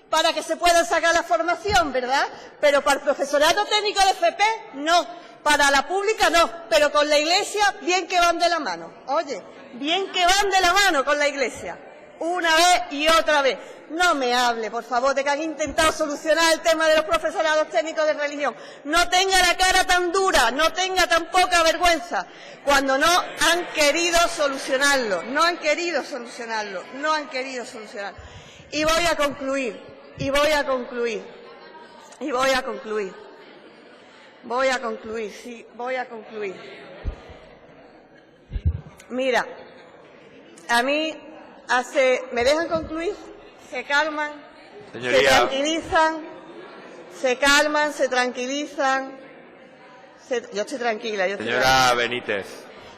para que se puedan sacar la formación, ¿verdad? Pero para el profesorado técnico de FP, no. Para la pública, no. Pero con la Iglesia, bien que van de la mano. Oye, bien que van de la mano con la Iglesia. Una vez y otra vez. No me hable, por favor, de que han intentado solucionar el tema de los profesorados técnicos de religión. No tenga la cara tan dura, no tenga tan poca vergüenza, cuando no han querido solucionarlo. No han querido solucionarlo. Y voy a concluir. Mira, a mí ¿me dejan concluir? Se calman, Señoría. se tranquilizan, se tranquilizan. Yo estoy tranquila. Señora Benítez.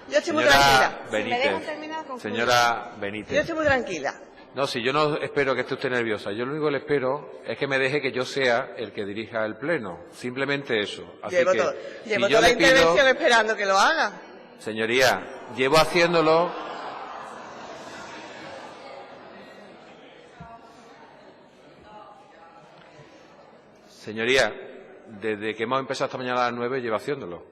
Yo estoy muy Señora tranquila. Si Benítez. me dejan terminar, concluyo. Señora Yo Benítez. estoy muy tranquila. No, si yo no espero que esté usted nerviosa. Yo lo único que le espero es que me deje que yo sea el que dirija el Pleno. Simplemente eso. Así Llevo que, toda si yo la le pido, intervención esperando que lo haga. señoría, llevo haciéndolo. Señoría, desde que hemos empezado esta mañana a las 9 llevo haciéndolo.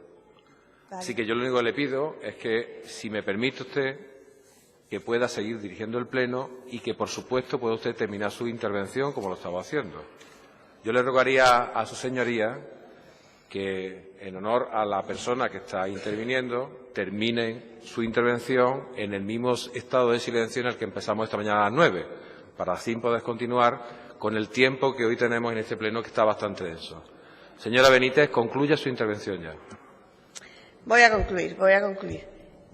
Vale. Así que yo lo único que le pido es que, si me permite usted, que pueda seguir dirigiendo el Pleno y que, por supuesto, pueda usted terminar su intervención como lo estaba haciendo. Yo le rogaría a su señoría que, en honor a la persona que está interviniendo, terminen su intervención en el mismo estado de silencio en el que empezamos esta mañana a las 9, para así poder continuar con el tiempo que hoy tenemos en este Pleno, que está bastante denso. Señora Benítez, concluya su intervención ya. Voy a concluir.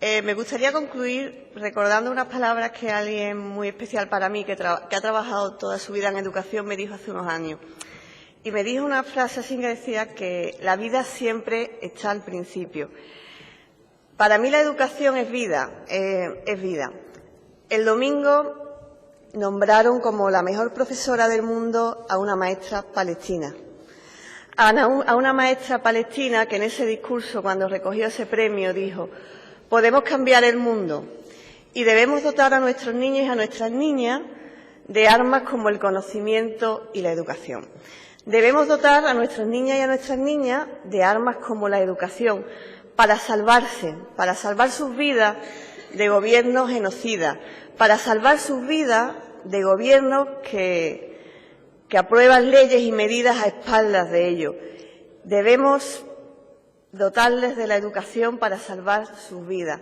Me gustaría concluir recordando unas palabras que alguien muy especial para mí, que ha trabajado toda su vida en educación, me dijo hace unos años. Y me dijo una frase así que decía que la vida siempre está al principio. Para mí la educación es vida, El domingo nombraron como la mejor profesora del mundo a una maestra palestina. A una maestra palestina que en ese discurso, cuando recogió ese premio, dijo: podemos cambiar el mundo y debemos dotar a nuestros niños y a nuestras niñas de armas como el conocimiento y la educación. Debemos dotar a nuestras niñas y a nuestras niñas de armas como la educación para salvar sus vidas de gobiernos genocidas, para salvar sus vidas de gobiernos que aprueban leyes y medidas a espaldas de ellos. Debemos dotarles de la educación para salvar sus vidas,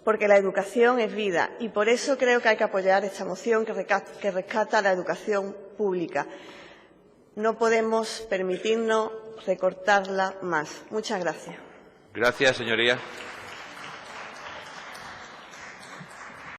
porque la educación es vida, y por eso creo que hay que apoyar esta moción que rescata la educación pública. No podemos permitirnos recortarla más. Muchas gracias. Gracias, señoría.